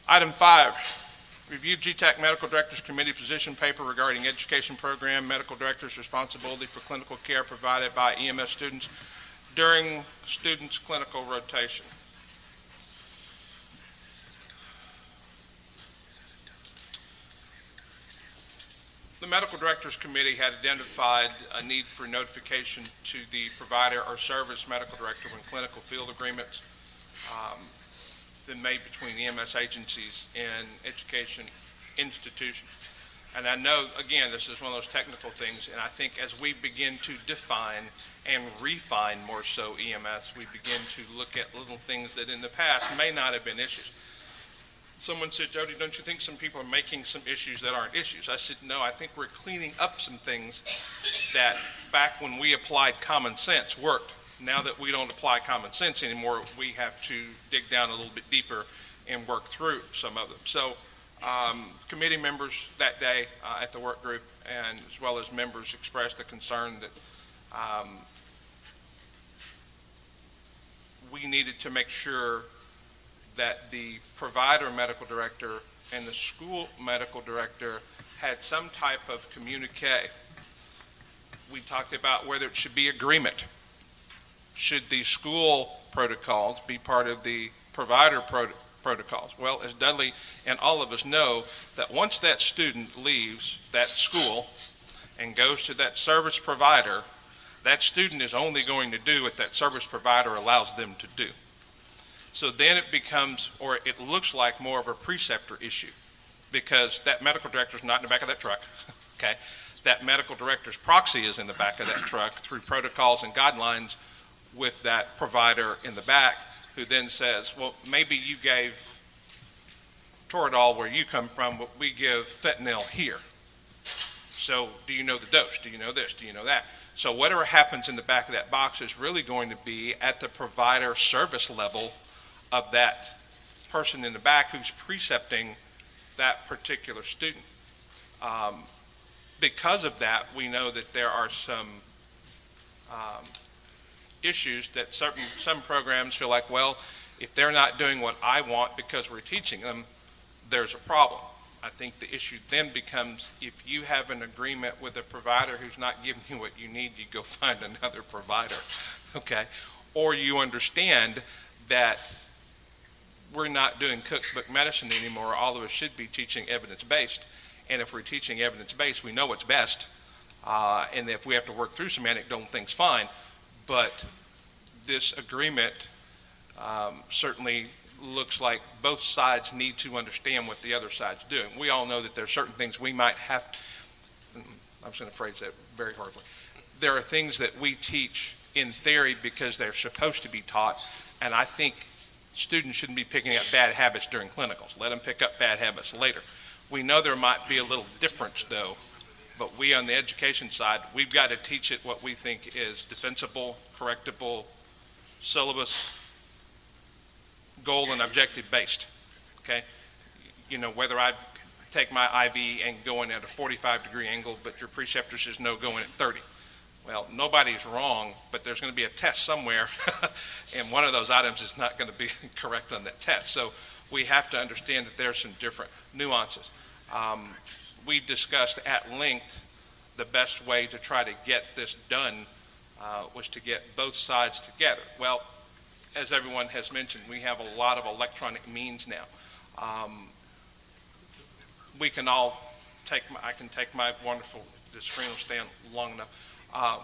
S1: Item 5, review GTAC Medical Directors Committee position paper regarding education program, medical directors' responsibility for clinical care provided by EMS students during students' clinical rotation. The Medical Directors Committee had identified a need for notification to the provider or service medical director when clinical field agreements been made between EMS agencies and education institutions. And I know, again, this is one of those technical things, and I think as we begin to define and refine more so EMS, we begin to look at little things that in the past may not have been issues. Someone said, Jody, don't you think some people are making some issues that aren't issues? I said, no, I think we're cleaning up some things that back when we applied common sense worked. Now that we don't apply common sense anymore, we have to dig down a little bit deeper and work through some of them. So committee members that day at the work group, and as well as members, expressed a concern that we needed to make sure that the provider medical director and the school medical director had some type of communique. We talked about whether it should be agreement. Should the school protocols be part of the provider protocols? Well, as Dudley and all of us know, that once that student leaves that school and goes to that service provider, that student is only going to do what that service provider allows them to do. So then it becomes, or it looks like, more of a preceptor issue, because that medical director is not in the back of that truck, okay? That medical director's proxy is in the back of that truck through protocols and guidelines with that provider in the back, who then says, well, maybe you gave Toradol where you come from, but we give fentanyl here. So do you know the dose? Do you know this? Do you know that? So whatever happens in the back of that box is really going to be at the provider service level of that person in the back who's precepting that particular student. Because of that, we know that there are some issues that some programs feel like, well, if they're not doing what I want because we're teaching them, there's a problem. I think the issue then becomes, if you have an agreement with a provider who's not giving you what you need, you go find another provider, okay? Or you understand that we're not doing cookbook medicine anymore. All of us should be teaching evidence-based. And if we're teaching evidence-based, we know what's best. And if we have to work through some anecdotal things, fine. But this agreement certainly looks like both sides need to understand what the other side's doing. We all know that there are certain things we might have, I'm just going to phrase that very hardly. There are things that we teach in theory because they're supposed to be taught, and I think students shouldn't be picking up bad habits during clinicals. Let them pick up bad habits later. We know there might be a little difference, though, but we on the education side, we've got to teach it what we think is defensible, correctable, syllabus, goal and objective based, okay? You know, whether I take my IV and go in at a 45-degree angle, but your preceptor says no, go in at 30. Well, nobody's wrong, but there's going to be a test somewhere, and one of those items is not going to be correct on that test. So we have to understand that there's some different nuances. We discussed at length the best way to try to get this done was to get both sides together. Well, as everyone has mentioned, we have a lot of electronic means now. We can all I can take my wonderful, the screen will stand long enough,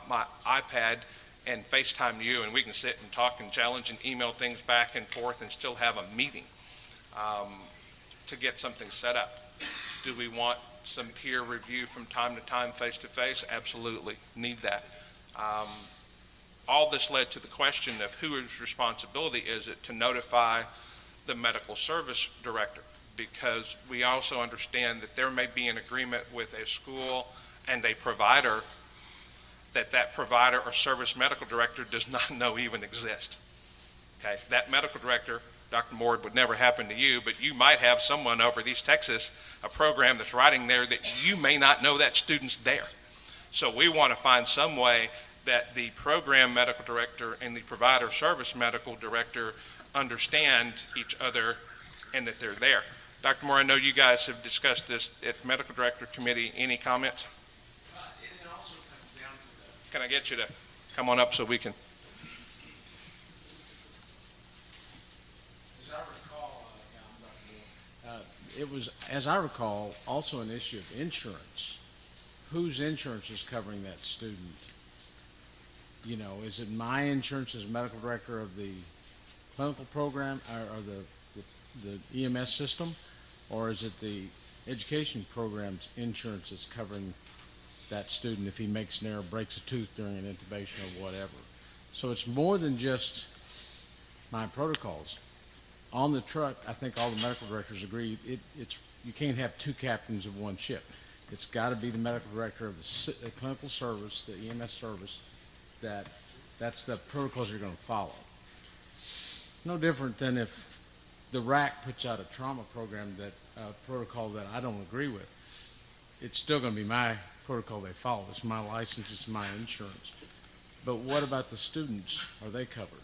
S1: my iPad and FaceTime you, and we can sit and talk and challenge and email things back and forth and still have a meeting to get something set up. Do we want some peer review from time to time, face to face? Absolutely, need that. All this led to the question of whose responsibility is it to notify the medical service director, because we also understand that there may be an agreement with a school and a provider that that provider or service medical director does not know even exist. Okay, that medical director, Dr. Moore, would never happen to you, but you might have someone over at East Texas, a program that's writing there that you may not know that student's there. So we want to find some way that the program medical director and the provider service medical director understand each other and that they're there. Dr. Moore, I know you guys have discussed this at the medical director committee. Any comments?
S8: It also comes down to
S1: Can I get you to come on up so we can?
S16: As I recall, it was, as I recall, also an issue of insurance. Whose insurance is covering that student? You know, is it my insurance as medical director of the clinical program or the EMS system, or is it the education program's insurance that's covering that student if he makes an error, breaks a tooth during an intubation or whatever? So it's more than just my protocols. On the truck, I think all the medical directors agree, you can't have two captains of one ship. It's got to be the medical director of the clinical service, the EMS service, that's the protocols you're going to follow. No different than if the RAC puts out a trauma program protocol that I don't agree with. It's still going to be my protocol they follow. It's my license, it's my insurance. But what about the students? Are they covered?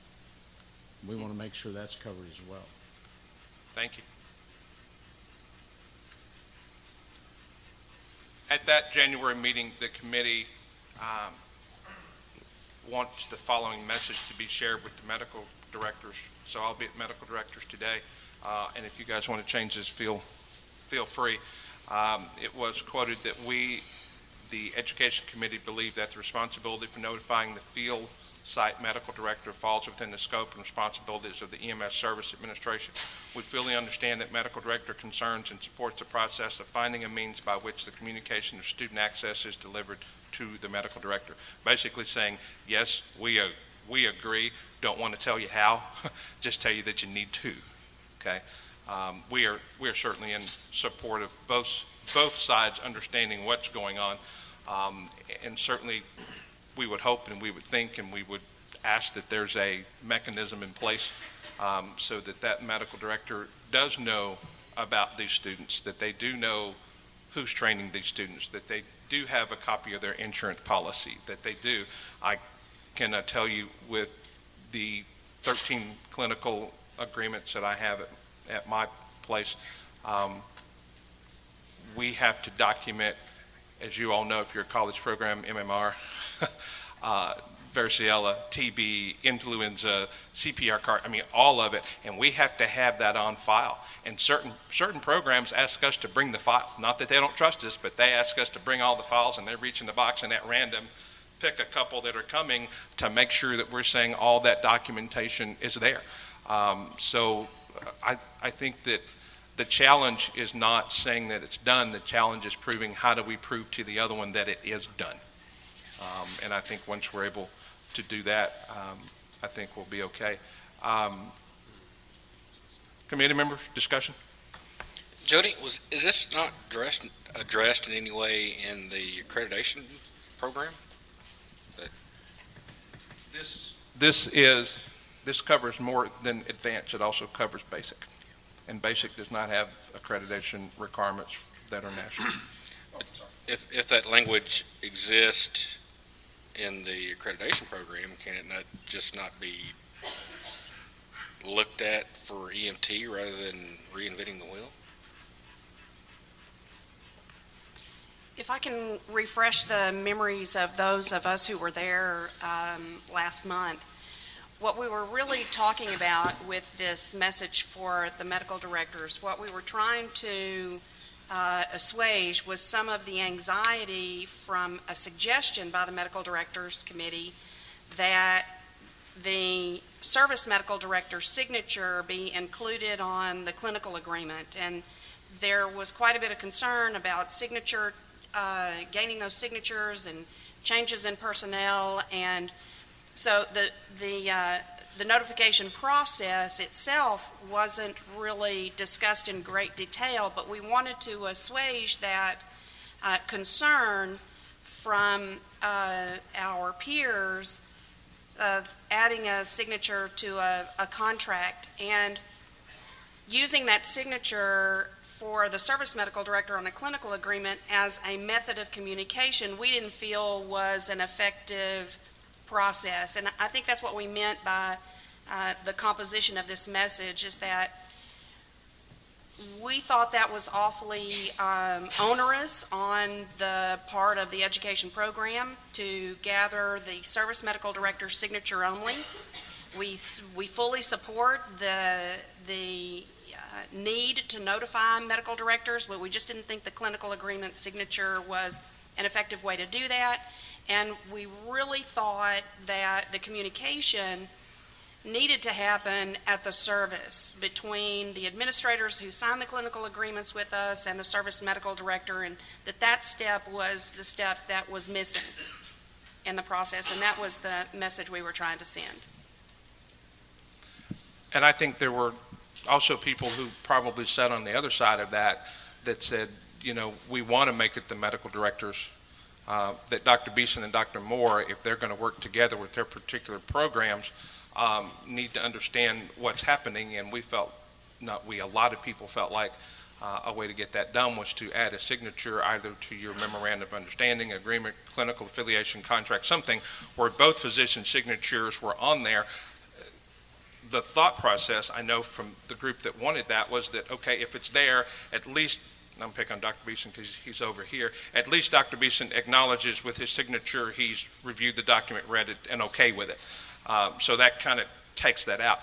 S16: We want to make sure that's covered as well.
S1: Thank you. At that January meeting, the committee wants the following message to be shared with the medical directors. So I'll be at medical directors today, and if you guys want to change this, feel free. It was quoted that we, the education committee, believe that the responsibility for notifying the field site medical director falls within the scope and responsibilities of the EMS service administration. We fully understand that medical director concerns and supports the process of finding a means by which the communication of student access is delivered to the medical director. Basically saying, yes, we agree, don't want to tell you how, just tell you that you need to, okay? We are certainly in support of both sides understanding what's going on, and certainly we would hope and we would think and we would ask that there's a mechanism in place so that medical director does know about these students, that they do know who's training these students, that they do have a copy of their insurance policy, that they do. I can tell you with the 13 clinical agreements that I have at my place, we have to document, as you all know, if you're a college program, MMR, varicella, TB, influenza, CPR card, I mean, all of it, and we have to have that on file. And certain programs ask us to bring the file. Not that they don't trust us, but they ask us to bring all the files, and they reach in the box and at random pick a couple that are coming to make sure that we're saying all that documentation is there. So I think that the challenge is not saying that it's done. The challenge is proving how do we prove to the other one that it is done. And I think once we're able to do that, I think we'll be okay. Committee members, discussion?
S3: Jody, is this not addressed in any way in the accreditation program?
S1: This covers more than advanced. It also covers basic. And basic does not have accreditation requirements that are national.
S3: If that language exists in the accreditation program, can it not be looked at for EMT rather than reinventing the wheel?
S4: If I can refresh the memories of those of us who were there last month, what we were really talking about with this message for the medical directors, what we were trying to assuage was some of the anxiety from a suggestion by the medical directors committee that the service medical director's signature be included on the clinical agreement. And there was quite a bit of concern about gaining those signatures and changes in personnel, and so the notification process itself wasn't really discussed in great detail, but we wanted to assuage that concern from our peers of adding a signature to a contract, and using that signature for the service medical director on a clinical agreement as a method of communication we didn't feel was an effective process. And I think that's what we meant by the composition of this message, is that we thought that was awfully onerous on the part of the education program to gather the service medical director's signature only. We fully support the need to notify medical directors, but we just didn't think the clinical agreement signature was an effective way to do that. And we really thought that the communication needed to happen at the service between the administrators who sign the clinical agreements with us and the service medical director, and that step was the step that was missing in the process, and that was the message we were trying to send.
S1: And I think there were also people who probably sat on the other side of that said, you know, we want to make it the medical directors, that Dr. Beeson and Dr. Moore, if they're going to work together with their particular programs, need to understand what's happening. And a lot of people felt like a way to get that done was to add a signature either to your memorandum of understanding, agreement, clinical affiliation contract, something where both physician signatures were on there. The thought process, I know from the group that wanted that, was that, okay, if it's there, at least, and I'm picking on Dr. Beeson because he's over here, at least Dr. Beeson acknowledges with his signature he's reviewed the document, read it, and okay with it. So that kind of takes that out.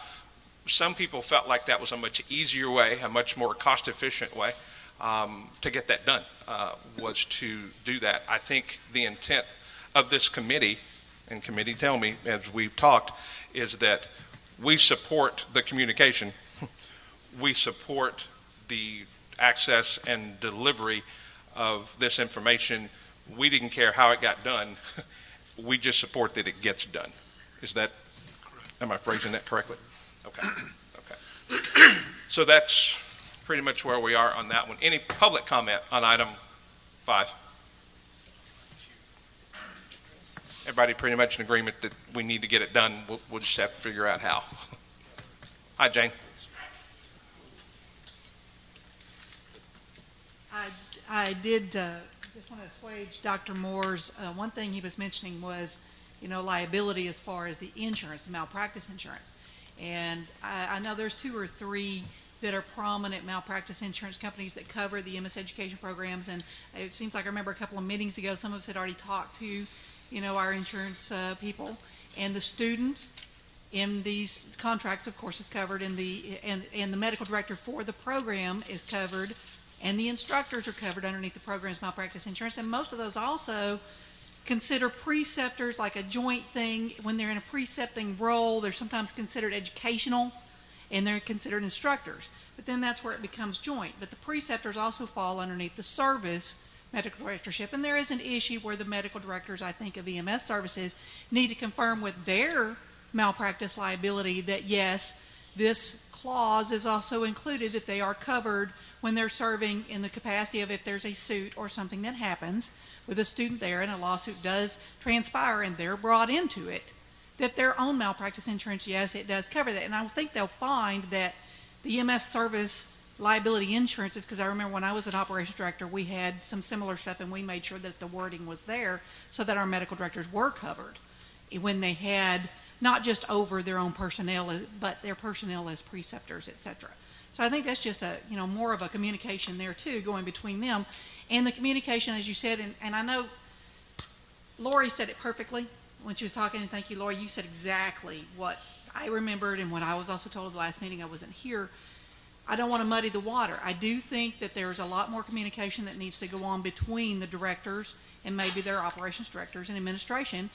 S1: Some people felt like that was a much easier way, a much more cost-efficient way to get that done, was to do that. I think the intent of this committee, and committee tell me as we've talked, is that we support the communication. We support the access and delivery of this information. We didn't care how it got done. We just support that it gets done. Is that, am I phrasing that correctly? Okay. Okay. So that's pretty much where we are on that one. Any public comment on item 5? Everybody pretty much in agreement that we need to get it done. We'll just have to figure out how. Hi, Jane.
S6: I did just want to assuage Dr. Moore's, one thing he was mentioning was, you know, liability as far as the insurance, the malpractice insurance. And I know there's 2 or 3 that are prominent malpractice insurance companies that cover the MS education programs. And it seems like I remember a couple of meetings ago, some of us had already talked to, you know, our insurance people. And the student in these contracts, of course, is covered, and the medical director for the program is covered, and the instructors are covered underneath the program's malpractice insurance. And most of those also consider preceptors like a joint thing. When they're in a precepting role, they're sometimes considered educational, and they're considered instructors. But then that's where it becomes joint. But the preceptors also fall underneath the service medical directorship, and there is an issue where the medical directors, I think, of EMS services need to confirm with their malpractice liability that, yes, this clause is also included, that they are covered when they're serving in the capacity of if there's a suit or something that happens with a student there and a lawsuit does transpire and they're brought into it, that their own malpractice insurance, yes, it does cover that. And I think they'll find that the EMS service liability insurances, because I remember when I was an operations director, we had some similar stuff, and we made sure that the wording was there so that our medical directors were covered when they had not just over their own personnel, but their personnel as preceptors, etc. So I think that's just a, you know, more of a communication there too, going between them. And the communication, as you said, and I know Lori said it perfectly when she was talking, and thank you, Lori, you said exactly what I remembered and what I was also told at the last meeting. I wasn't here. I don't want to muddy the water. I do think that there's a lot more communication that needs to go on between the directors and maybe their operations directors and administration,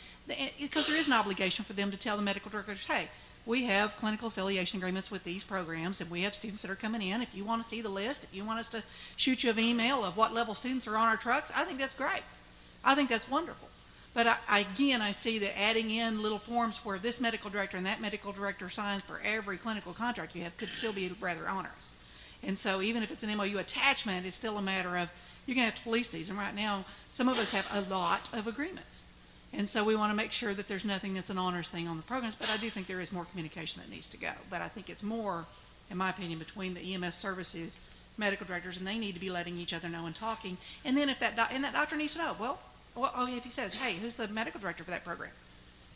S6: because there is an obligation for them to tell the medical directors, hey, we have clinical affiliation agreements with these programs, and we have students that are coming in. If you want to see the list, if you want us to shoot you an email of what level students are on our trucks, I think that's great. I think that's wonderful. But again, I see that adding in little forms where this medical director and that medical director signs for every clinical contract you have could still be rather onerous. And so even if it's an MOU attachment, it's still a matter of you're going to have to police these. And right now, some of us have a lot of agreements. And so we want to make sure that there's nothing that's an onerous thing on the programs. But I do think there is more communication that needs to go. But I think it's more, in my opinion, between the EMS services, medical directors, and they need to be letting each other know and talking. And then if that doctor needs to know, well, if he says, hey, who's the medical director for that program?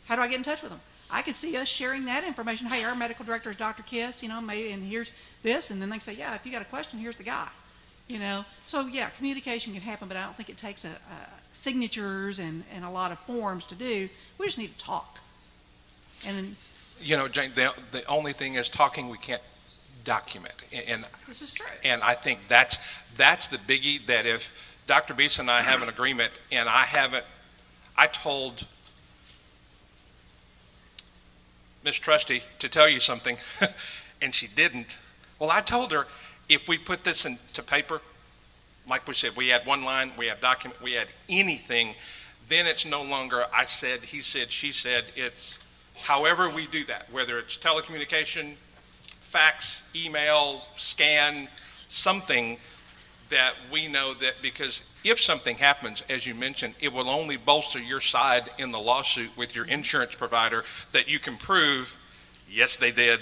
S6: How do I get in touch with them? I could see us sharing that information. Hey, our medical director is Dr. Kiss, and here's this. And then they say, yeah, if you got a question, here's the guy. So yeah, communication can happen, but I don't think it takes signatures and a lot of forms to do. We just need to talk. And
S1: Jane, the only thing is talking we can't document. And
S6: this is true.
S1: And I think that's the biggie, that if Dr. Beeson and I have an agreement and I told Miss Trusty to tell you something and she didn't. Well, I told her, if we put this into paper, like we said, we had one line, we had document, we had anything, then it's no longer I said, he said, she said. It's however we do that, whether it's telecommunication, fax, email, scan, something that we know that, because if something happens, as you mentioned, it will only bolster your side in the lawsuit with your insurance provider, that you can prove, yes, they did,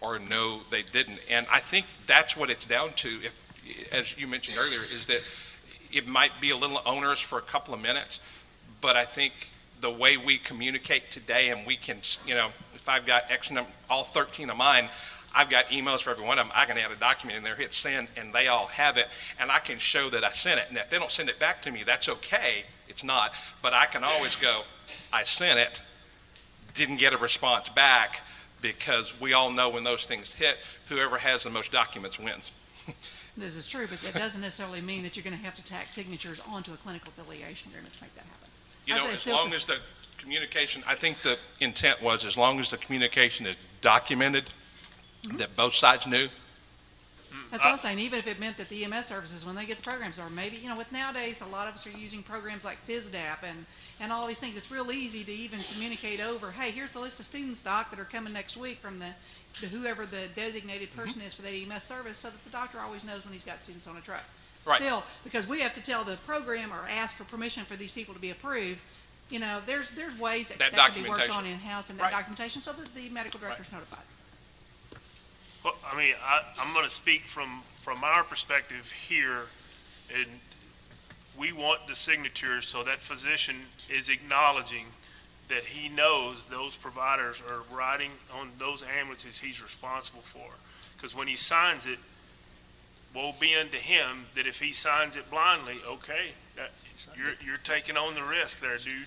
S1: or no, they didn't. And I think that's what it's down to, as you mentioned earlier, is that it might be a little onerous for a couple of minutes, but I think the way we communicate today, and we can, if I've got X number, all 13 of mine, I've got emails for every one of them. I can add a document in there, hit send, and they all have it, and I can show that I sent it. And if they don't send it back to me, that's okay. It's not, but I can always go, I sent it, didn't get a response back, because we all know when those things hit, whoever has the most documents wins.
S6: This is true, but that doesn't necessarily mean that you're going to have to tack signatures onto a clinical affiliation agreement to make that happen.
S1: As long as the communication, I think the intent was, as long as the communication is documented, that both sides knew.
S6: That's what I'm saying. Even if it meant that the EMS services, when they get the programs, or maybe, with nowadays, a lot of us are using programs like FISDAP and all these things. It's real easy to even communicate over, hey, here's the list of students, doc, that are coming next week from the whoever the designated person is for that EMS service, so that the doctor always knows when he's got students on a truck.
S1: Right.
S6: Still, because we have to tell the program or ask for permission for these people to be approved, there's ways that can be worked on in-house, and that documentation, so that the medical director's notified.
S2: Well, I'm going to speak from our perspective here, and we want the signatures so that physician is acknowledging that he knows those providers are riding on those ambulances he's responsible for. Because when he signs it, woe be unto him that if he signs it blindly, okay, you're taking on the risk there, dude.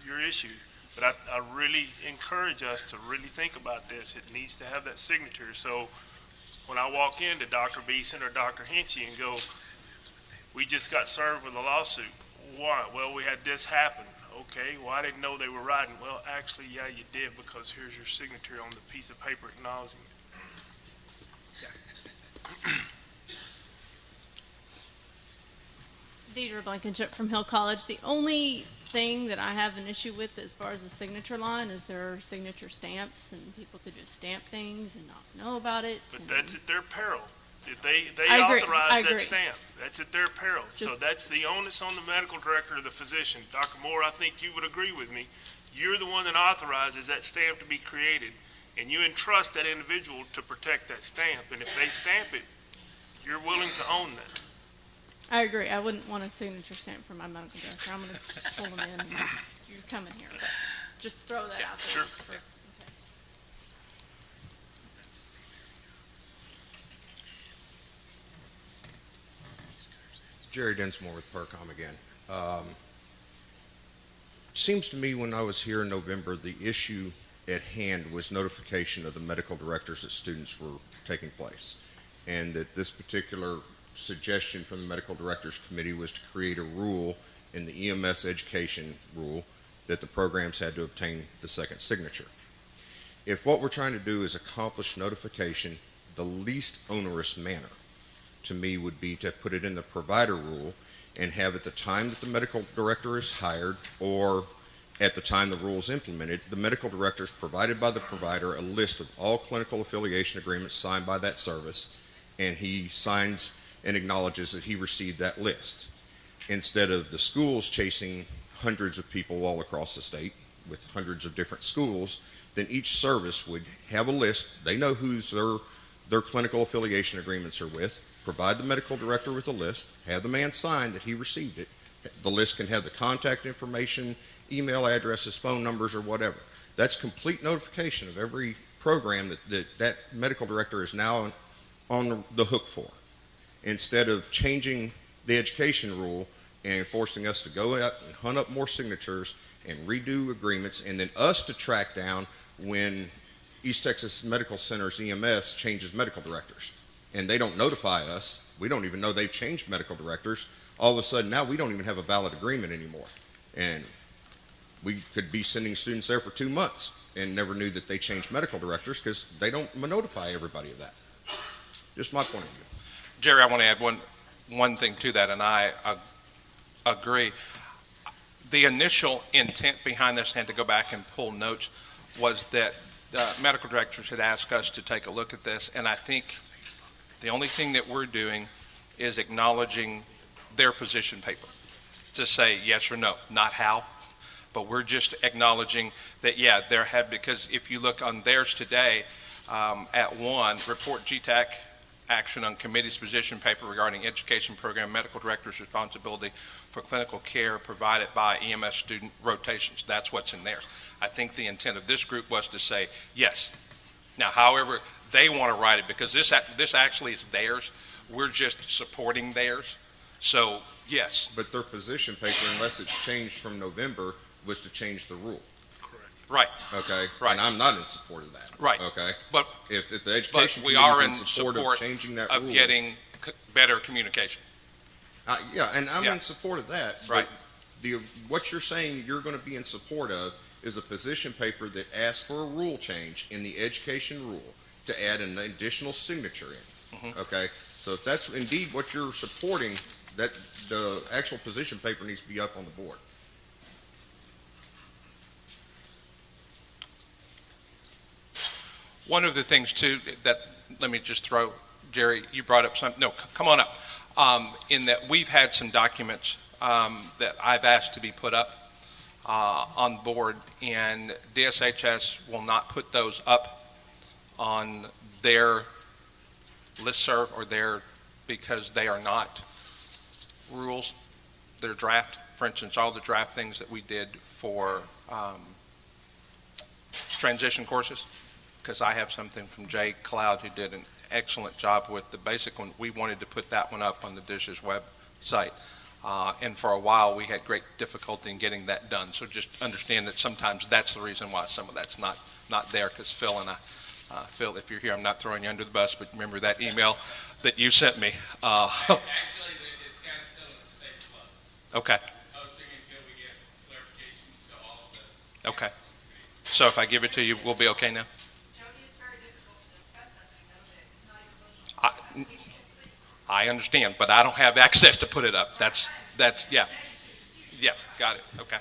S2: You're issued. But I really encourage us to really think about this. It needs to have that signature. So when I walk into Dr. Beeson or Dr. Hinchy and go, we just got served with a lawsuit. Why? Well, we had this happen. Okay, well, I didn't know they were riding. Well, actually, yeah, you did, because here's your signature on the piece of paper acknowledging it.
S17: Deidre Blankenship from Hill College. The only thing that I have an issue with as far as the signature line is there are signature stamps, and people could just stamp things and not know about it.
S2: But that's at their peril. If they
S17: I
S2: authorize
S17: agree.
S2: that stamp, that's at their peril. So that's the onus on the medical director or the physician. Dr. Moore, I think you would agree with me. You're the one that authorizes that stamp to be created, and you entrust that individual to protect that stamp. And if they stamp it, you're willing to own that.
S17: I agree. I wouldn't want a signature stamp from my medical director. I'm going to pull them in. And you're coming here, but just throw that out there.
S2: Sure.
S14: Jerry Densmore with PERCOM again. Seems to me when I was here in November, the issue at hand was notification of the medical directors that students were taking place, and that this particular suggestion from the medical directors committee was to create a rule in the EMS education rule that the programs had to obtain the second signature. If what we're trying to do is accomplish notification, the least onerous manner to me would be to put it in the provider rule and have at the time that the medical director is hired or at the time the rule is implemented, the medical director is provided by the provider a list of all clinical affiliation agreements signed by that service, and he signs and acknowledges that he received that list. Instead of the schools chasing hundreds of people all across the state with hundreds of different schools, then each service would have a list. They know who's their clinical affiliation agreements are with, provide the medical director with a list, have the man sign that he received it. The list can have the contact information, email addresses, phone numbers, or whatever. That's complete notification of every program that medical director is now on the hook for, instead of changing the education rule and forcing us to go out and hunt up more signatures and redo agreements, and then us to track down when East Texas Medical Center's EMS changes medical directors. And they don't notify us. We don't even know they've changed medical directors. All of a sudden now we don't even have a valid agreement anymore. And we could be sending students there for 2 months and never knew that they changed medical directors because they don't notify everybody of that. Just my point of view.
S1: Jerry, I want to add one thing to that, and I agree. The initial intent behind this, and to go back and pull notes, was that medical directors had asked us to take a look at this, and I think the only thing that we're doing is acknowledging their position paper to say yes or no, not how, but we're just acknowledging that, yeah, there have, because if you look on theirs today, at 1, report GTAC action on committee's position paper regarding education program medical director's responsibility for clinical care provided by EMS student rotations. That's what's in there. I think the intent of this group was to say yes. Now, however they want to write it, because this actually is theirs, we're just supporting theirs. So, yes.
S14: But their position paper, unless it's changed from November, was to change the rule.
S1: Right.
S14: Okay.
S1: Right.
S14: And I'm not in support of that.
S1: Right.
S14: Okay.
S1: But
S14: if the education
S1: we
S14: committee
S1: are
S14: is in support of changing that
S1: of
S14: rule,
S1: getting better communication.
S14: Yeah, and I'm
S1: Yeah.
S14: in support of that.
S1: Right.
S14: But what you're saying you're going to be in support of is a position paper that asks for a rule change in the education rule to add an additional signature in.
S1: Mhm.
S14: Okay. So if that's indeed what you're supporting, that the actual position paper needs to be up on the board.
S1: One of the things too that, let me just throw, Jerry, you brought up some, no, come on up, in that we've had some documents that I've asked to be put up on board, and DSHS will not put those up on their listserv or because they are not rules. They're draft. For instance, all the draft things that we did for transition courses, because I have something from Jay Cloud who did an excellent job with the basic one. We wanted to put that one up on the DSHS website. And for a while, we had great difficulty in getting that done. So just understand that sometimes that's the reason why some of that's not there, because Phil and I, Phil, if you're here, I'm not throwing you under the bus, but remember that email that you sent me.
S18: Actually, it's kind of still in the state flux.
S1: Okay.
S18: Posting until we get clarification to all of the.
S1: Okay. So if I give it to you, we'll be okay now? I understand, but I don't have access to put it up. That's, yeah. Yeah, got it. Okay.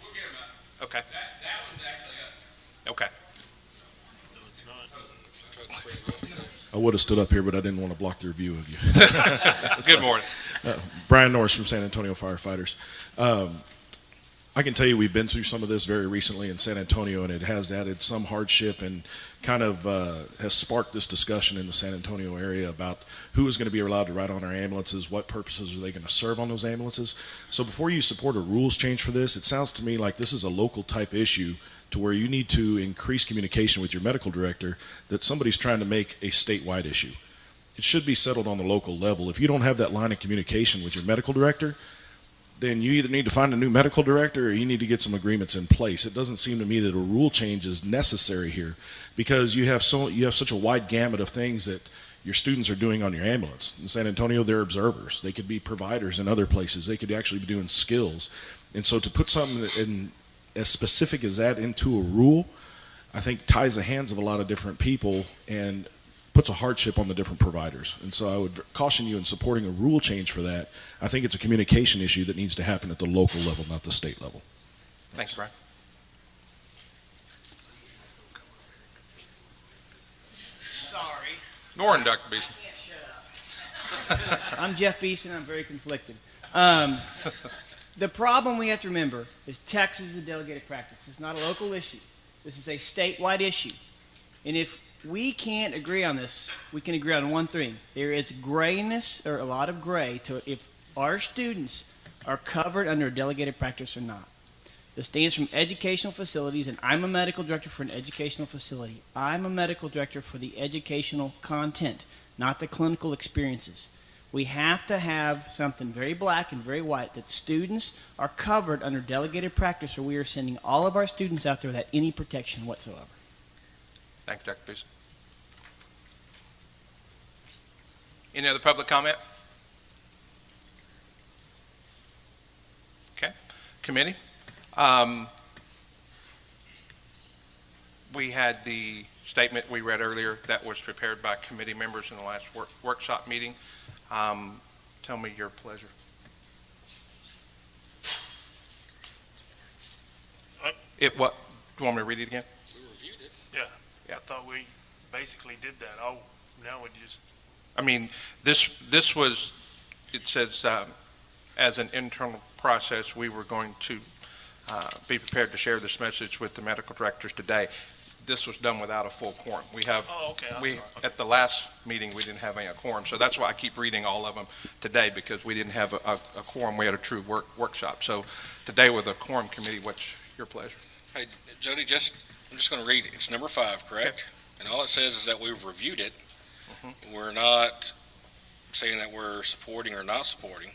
S18: We'll get them up.
S1: Okay.
S18: That one's actually up.
S1: Okay.
S19: I would have stood up here, but I didn't want to block their view of you.
S1: Good morning.
S19: Brian Norris from San Antonio Firefighters. I can tell you we've been through some of this very recently in San Antonio, and it has added some hardship and kind of has sparked this discussion in the San Antonio area about who is going to be allowed to ride on our ambulances, what purposes are they going to serve on those ambulances. So before you support a rules change for this, it sounds to me like this is a local type issue to where you need to increase communication with your medical director that somebody's trying to make a statewide issue. It should be settled on the local level. If you don't have that line of communication with your medical director, then you either need to find a new medical director or you need to get some agreements in place. It doesn't seem to me that a rule change is necessary here because you have such a wide gamut of things that your students are doing on your ambulance. In San Antonio, they're observers. They could be providers in other places. They could actually be doing skills. And so to put something in as specific as that into a rule I think ties the hands of a lot of different people and puts a hardship on the different providers. And so I would caution you in supporting a rule change for that. I think it's a communication issue that needs to happen at the local level, not the state level.
S1: Thanks, Brian.
S20: Sorry.
S1: Norton, Dr. Beeson.
S20: I'm Jeff Beeson. I'm very conflicted. The problem we have to remember is Texas is a delegated practice. It's not a local issue. This is a statewide issue. And if we can't agree on this, we can agree on one thing. There is grayness, or a lot of gray, to if our students are covered under a delegated practice or not. This stands from educational facilities, and I'm a medical director for an educational facility. I'm a medical director for the educational content, not the clinical experiences. We have to have something very black and very white that students are covered under delegated practice, or we are sending all of our students out there without any protection whatsoever.
S1: Thank you, Dr. Beeson. Any other public comment? Okay. Committee? We had the statement we read earlier that was prepared by committee members in the last workshop meeting. Tell me your pleasure. Do you want me to read it again?
S2: We reviewed it. Yeah. I thought we basically did that. Now we just.
S1: I mean, this was, it says, as an internal process, we were going to be prepared to share this message with the medical directors today. This was done without a full quorum. We have, at the last meeting, we didn't have any quorum, so that's why I keep reading all of them today, because we didn't have a quorum. We had a true workshop. So today with a quorum committee, what's your pleasure?
S3: Hey, Jody, I'm just going to read it. It's number 5, correct? Okay. And all it says is that we've reviewed it. Mm-hmm. We're not saying that we're supporting or not supporting,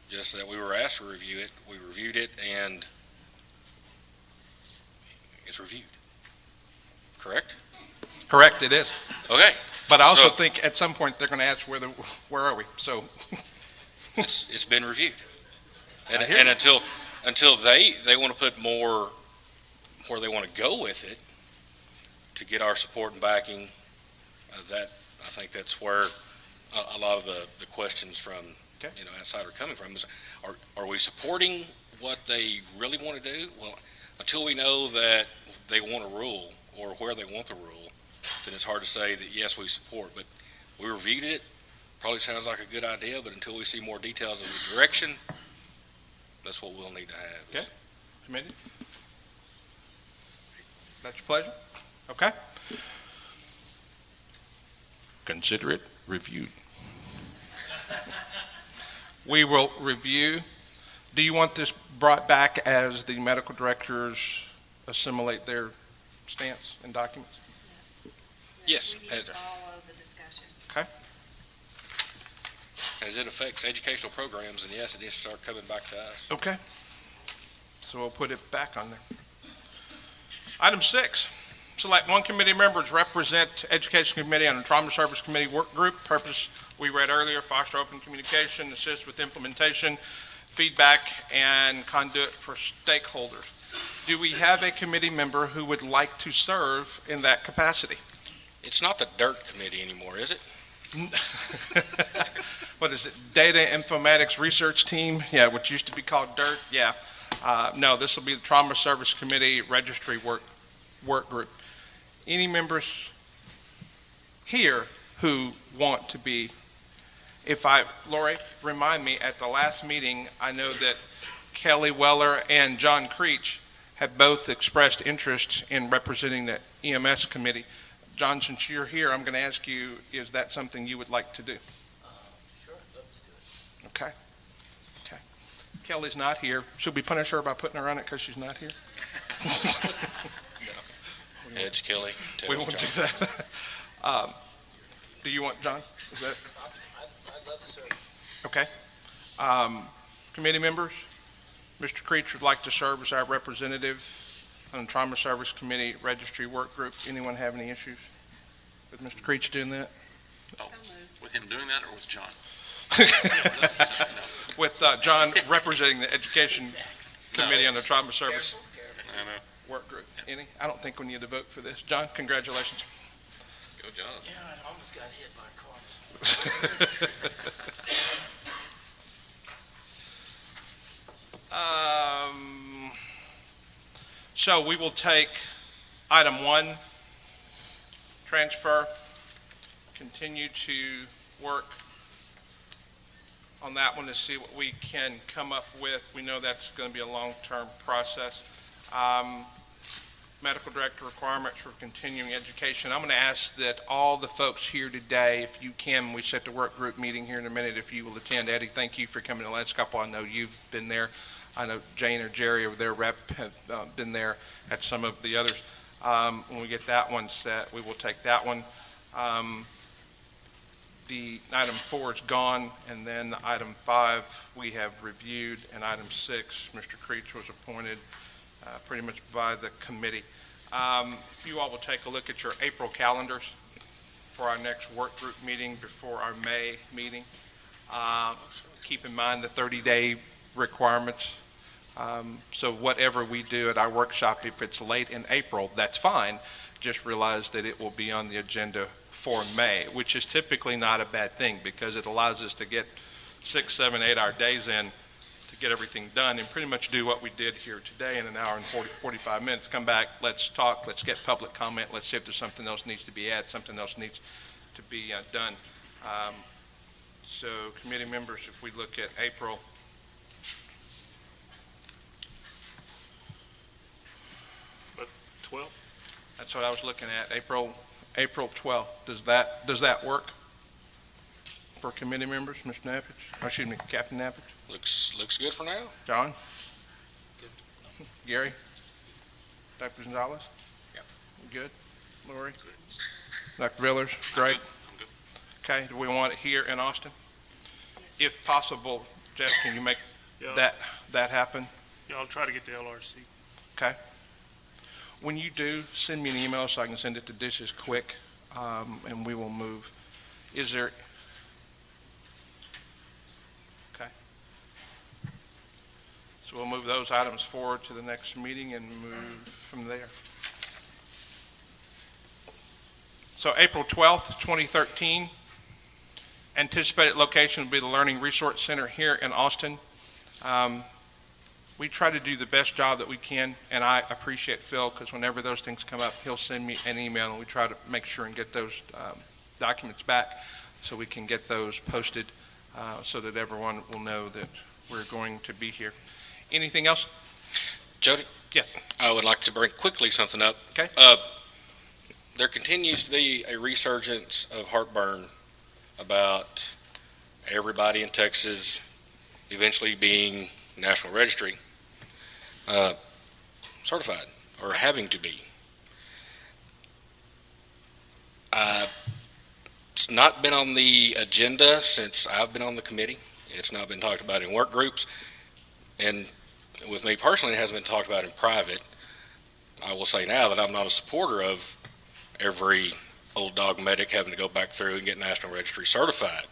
S3: just that we were asked to review it. We reviewed it, and it's reviewed. Correct?
S1: Correct, it is.
S3: Okay.
S1: But I also think at some point they're going to ask where are we? So
S3: it's been reviewed, and until they want to put more where they want to go with it to get our support and backing, that I think that's where a lot of the questions from outside are coming from. Is are we supporting what they really want to do? Well, until we know that they want a rule or where they want the rule, then it's hard to say that yes, we support. But we reviewed it. Probably sounds like a good idea, but until we see more details of the direction, that's what we'll need to have.
S1: Okay. Committee? That's your pleasure? Okay. Consider it reviewed. We will review. Do you want this brought back as the medical directors assimilate their stance and documents?
S4: Yes.
S3: Yes.
S4: We need to follow the discussion.
S1: Okay.
S3: As it affects educational programs, and yes, it needs to start coming back to us.
S1: Okay. So we'll put it back on there. Item 6, select one committee member to represent Education Committee on the Trauma Service Committee work group. Purpose we read earlier: foster open communication, assist with implementation, feedback, and conduit for stakeholders. Do we have a committee member who would like to serve in that capacity?
S3: It's not the DIRT committee anymore, is it?
S1: What is it? Data Informatics Research Team? Yeah, which used to be called DIRT. Yeah. No, this will be the Trauma Service Committee Registry work group. Any members here who want to be? Lori, remind me, at the last meeting, I know that Kelly Weller and John Creech have both expressed interest in representing the EMS committee. John, since you're here, I'm going to ask you, is that something you would like to do?
S21: Sure, I'd love to do it.
S1: Okay. Okay. Kelly's not here. Should we punish her by putting her on it because she's not here?
S3: Edge Kelly.
S1: We won't do that. Do you want, John? Is that?
S21: I'd love to serve.
S1: Okay. Committee members, Mr. Creech would like to serve as our representative on the Trauma Service Committee Registry Work Group. Anyone have any issues with Mr. Creech doing that?
S11: Oh, with him doing that or with John?
S1: With John representing the Education Committee on the Trauma Service
S11: I know.
S1: Work Group. Any? I don't think we need to vote for this. John, congratulations.
S11: Go, John.
S21: Yeah, I almost got hit by a car.
S1: So we will take item 1, transfer, continue to work on that one to see what we can come up with. We know that's going to be a long-term process. Medical director requirements for continuing education. I'm going to ask that all the folks here today, if you can, we set the work group meeting here in a minute, if you will attend. Eddie, thank you for coming the last couple. I know you've been there. I know Jane or Jerry or their rep have been there at some of the others. When we get that one set, we will take that one. The item 4 is gone, and then item 5 we have reviewed, and item 6, Mr. Creech was appointed pretty much by the committee. If you all will take a look at your April calendars for our next work group meeting before our May meeting. Keep in mind the 30-day requirements. So whatever we do at our workshop, if it's late in April, that's fine. Just realize that it will be on the agenda for May, which is typically not a bad thing because it allows us to get 6, 7, 8 hour days in to get everything done and pretty much do what we did here today in an hour and 45 minutes. Come back, let's talk, let's get public comment, let's see if there's something else needs to be added, something else needs to be done. So committee members, if we look at April,
S2: But 12?
S1: that's what I was looking at, April 12th. Does that work for committee members, Mr. Navich? Or excuse me, Captain Navich?
S3: Looks good for now.
S1: John? Gary? Dr. Gonzalez?
S11: Yep.
S1: Good? Lori? Dr. Villers? Greg?
S11: I'm good.
S1: Okay, do we want it here in Austin? If possible, Jeff, can you make
S2: Yeah.
S1: that happen?
S2: Yeah, I'll try to get the LRC.
S1: Okay. When you do, send me an email so I can send it to Dishes quick, and we will move. Is there? Okay. So we'll move those items forward to the next meeting and move from there. So April 12th, 2013. Anticipated location will be the Learning Resource Center here in Austin. We try to do the best job that we can, and I appreciate Phil because whenever those things come up, he'll send me an email, and we try to make sure and get those documents back so we can get those posted so that everyone will know that we're going to be here. Anything else?
S3: Jody?
S1: Yes.
S3: I would like to bring quickly something up.
S1: Okay.
S3: There continues to be a resurgence of heartburn about everybody in Texas eventually being National Registry certified or having to be. It's not been on the agenda since I've been on the committee. It's not been talked about in work groups. And with me personally, it hasn't been talked about in private. I will say now that I'm not a supporter of every old dog medic having to go back through and get National Registry certified.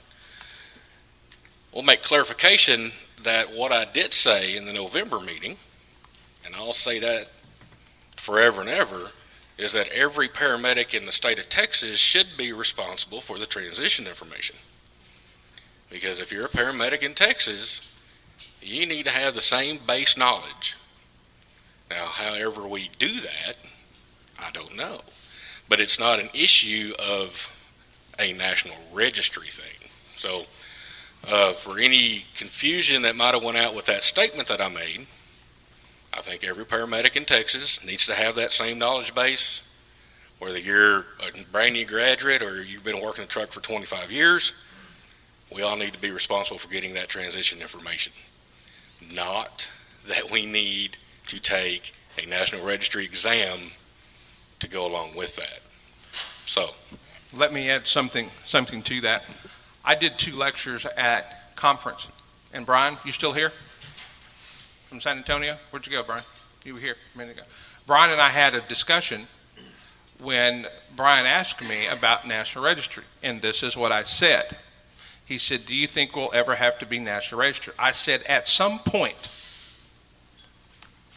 S3: We'll make clarification that what I did say in the November meeting, and I'll say that forever and ever, is that every paramedic in the state of Texas should be responsible for the transition information. Because if you're a paramedic in Texas, you need to have the same base knowledge. Now, however we do that, I don't know. But it's not an issue of a National Registry thing. So, for any confusion that might have went out with that statement that I made, I think every paramedic in Texas needs to have that same knowledge base, whether you're a brand new graduate or you've been working a truck for 25 years. We all need to be responsible for getting that transition information. Not that we need to take a National Registry exam to go along with that. So,
S1: let me add something to that. I did 2 lectures at conference. And Brian, you still here? From San Antonio? Where'd you go, Brian? You were here a minute ago. Brian and I had a discussion when Brian asked me about National Registry, and this is what I said. He said, do you think we'll ever have to be National Registry? I said, at some point,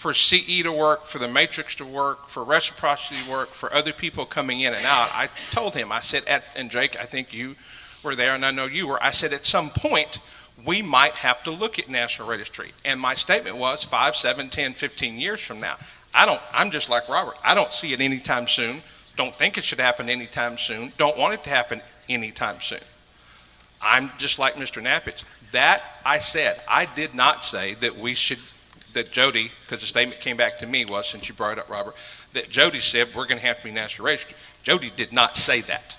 S1: for CE to work, for the matrix to work, for reciprocity to work, for other people coming in and out, I told him, I said, and Jake, I think you were there, and I know you were, I said, at some point, we might have to look at National Registry. And my statement was 5, 7, 10, 15 years from now. I'm just like Robert. I don't see it anytime soon. Don't think it should happen anytime soon. Don't want it to happen anytime soon. I'm just like Mr. Nappich. That I said. I did not say that we should, that Jody, because the statement came back to me was, since you brought it up, Robert, that Jody said we're going to have to be National Registry. Jody did not say that.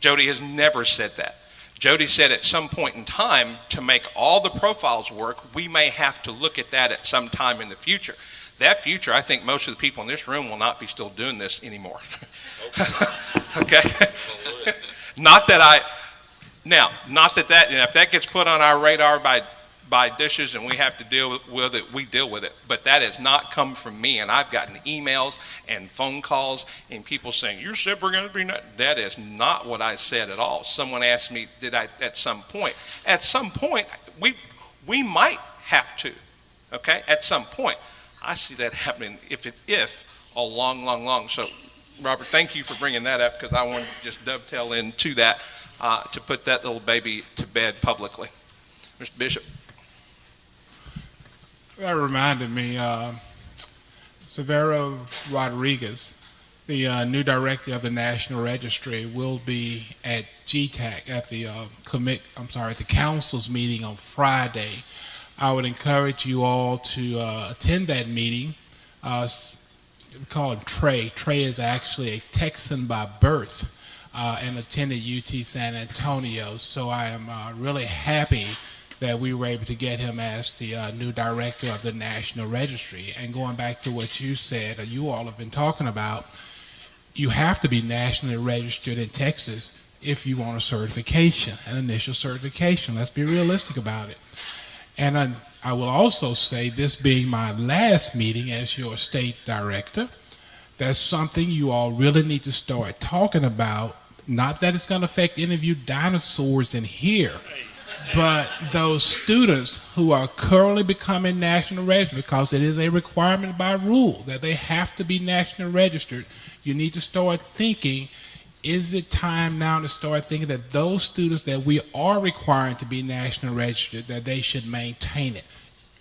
S1: Jody has never said that. Jody said at some point in time, to make all the profiles work, we may have to look at that at some time in the future. That future, I think most of the people in this room will not be still doing this anymore. Okay? Not that if that gets put on our radar by dishes and we have to deal with it, we deal with it. But that has not come from me, and I've gotten emails and phone calls and people saying, you said we're going to be not. That is not what I said at all. Someone asked me, did I at some point? At some point, we might have to, okay, at some point. I see that happening if a long. So, Robert, thank you for bringing that up, because I wanted to just dovetail into that to put that little baby to bed publicly. Mr. Bishop.
S10: That reminded me, Severo Rodriguez, the new director of the National Registry, will be at GTAC at the the council's meeting on Friday. I would encourage you all to attend that meeting. We call him Trey. Trey is actually a Texan by birth and attended UT San Antonio. So I am really happy that we were able to get him as the new director of the National Registry. And going back to what you said, you all have been talking about, you have to be nationally registered in Texas if you want a certification, an initial certification. Let's be realistic about it. And I will also say, this being my last meeting as your state director, that's something you all really need to start talking about. Not that it's going to affect any of you dinosaurs in here, but those students who are currently becoming national registered, because it is a requirement by rule that they have to be national registered, you need to start thinking, is it time now to start thinking that those students that we are requiring to be national registered, that they should maintain it?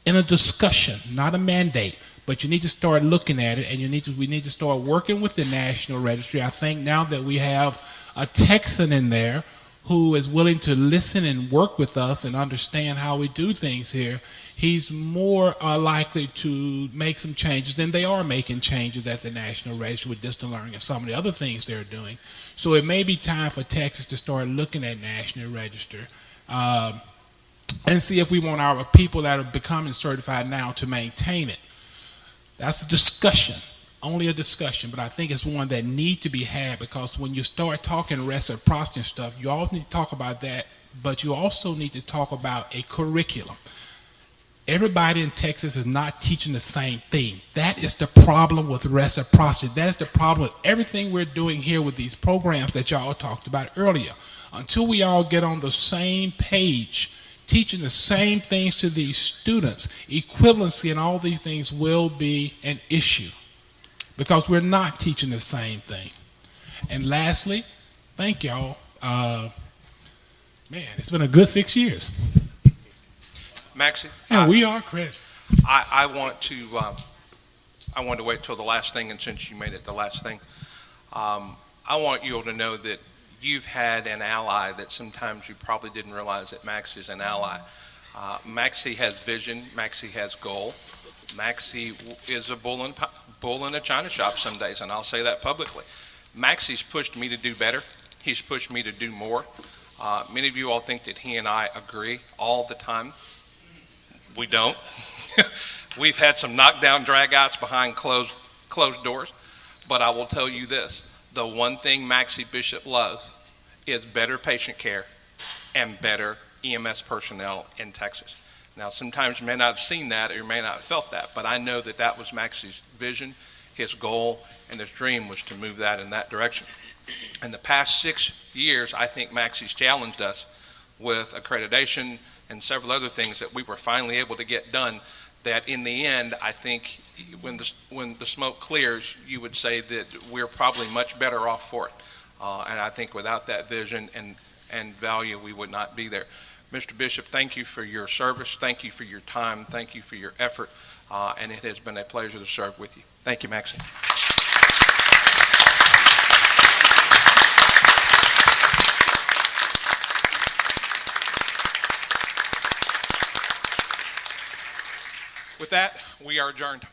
S10: In a discussion, not a mandate, but you need to start looking at it, and we need to start working with the National Registry. I think now that we have a Texan in there who is willing to listen and work with us and understand how we do things here, he's more likely to make some changes than they are making changes at the National Registry with distant learning and some of the other things they're doing. So it may be time for Texas to start looking at National Register and see if we want our people that are becoming certified now to maintain it. That's a discussion. Only a discussion, but I think it's one that need to be had, because when you start talking reciprocity and stuff, you all need to talk about that, but you also need to talk about a curriculum. Everybody in Texas is not teaching the same thing. That is the problem with reciprocity. That is the problem with everything we're doing here with these programs that y'all talked about earlier. Until we all get on the same page, teaching the same things to these students, equivalency and all these things will be an issue, because we're not teaching the same thing. And lastly, thank y'all. Man, it's been a good 6 years.
S1: Maxie?
S10: And we are credited.
S1: I want to wait till the last thing, and since you made it the last thing, I want you all to know that you've had an ally that sometimes you probably didn't realize that Maxie is an ally. Maxie has vision. Maxie has goal. Maxie is a bull in a china shop some days, and I'll say that publicly. Maxie's pushed me to do better. He's pushed me to do more. Many of you all think that he and I agree all the time. We don't. We've had some knockdown dragouts behind closed doors, but I will tell you this. The one thing Maxie Bishop loves is better patient care and better EMS personnel in Texas. Now, sometimes you may not have seen that or you may not have felt that, but I know that that was Maxie's vision, his goal, and his dream was to move that in that direction. In the past 6 years, I think Maxie's challenged us with accreditation and several other things that we were finally able to get done that in the end, I think when the smoke clears, you would say that we're probably much better off for it. And I think without that vision and value, we would not be there. Mr. Bishop, thank you for your service. Thank you for your time. Thank you for your effort. And it has been a pleasure to serve with you. Thank you, Maxine. With that, we are adjourned.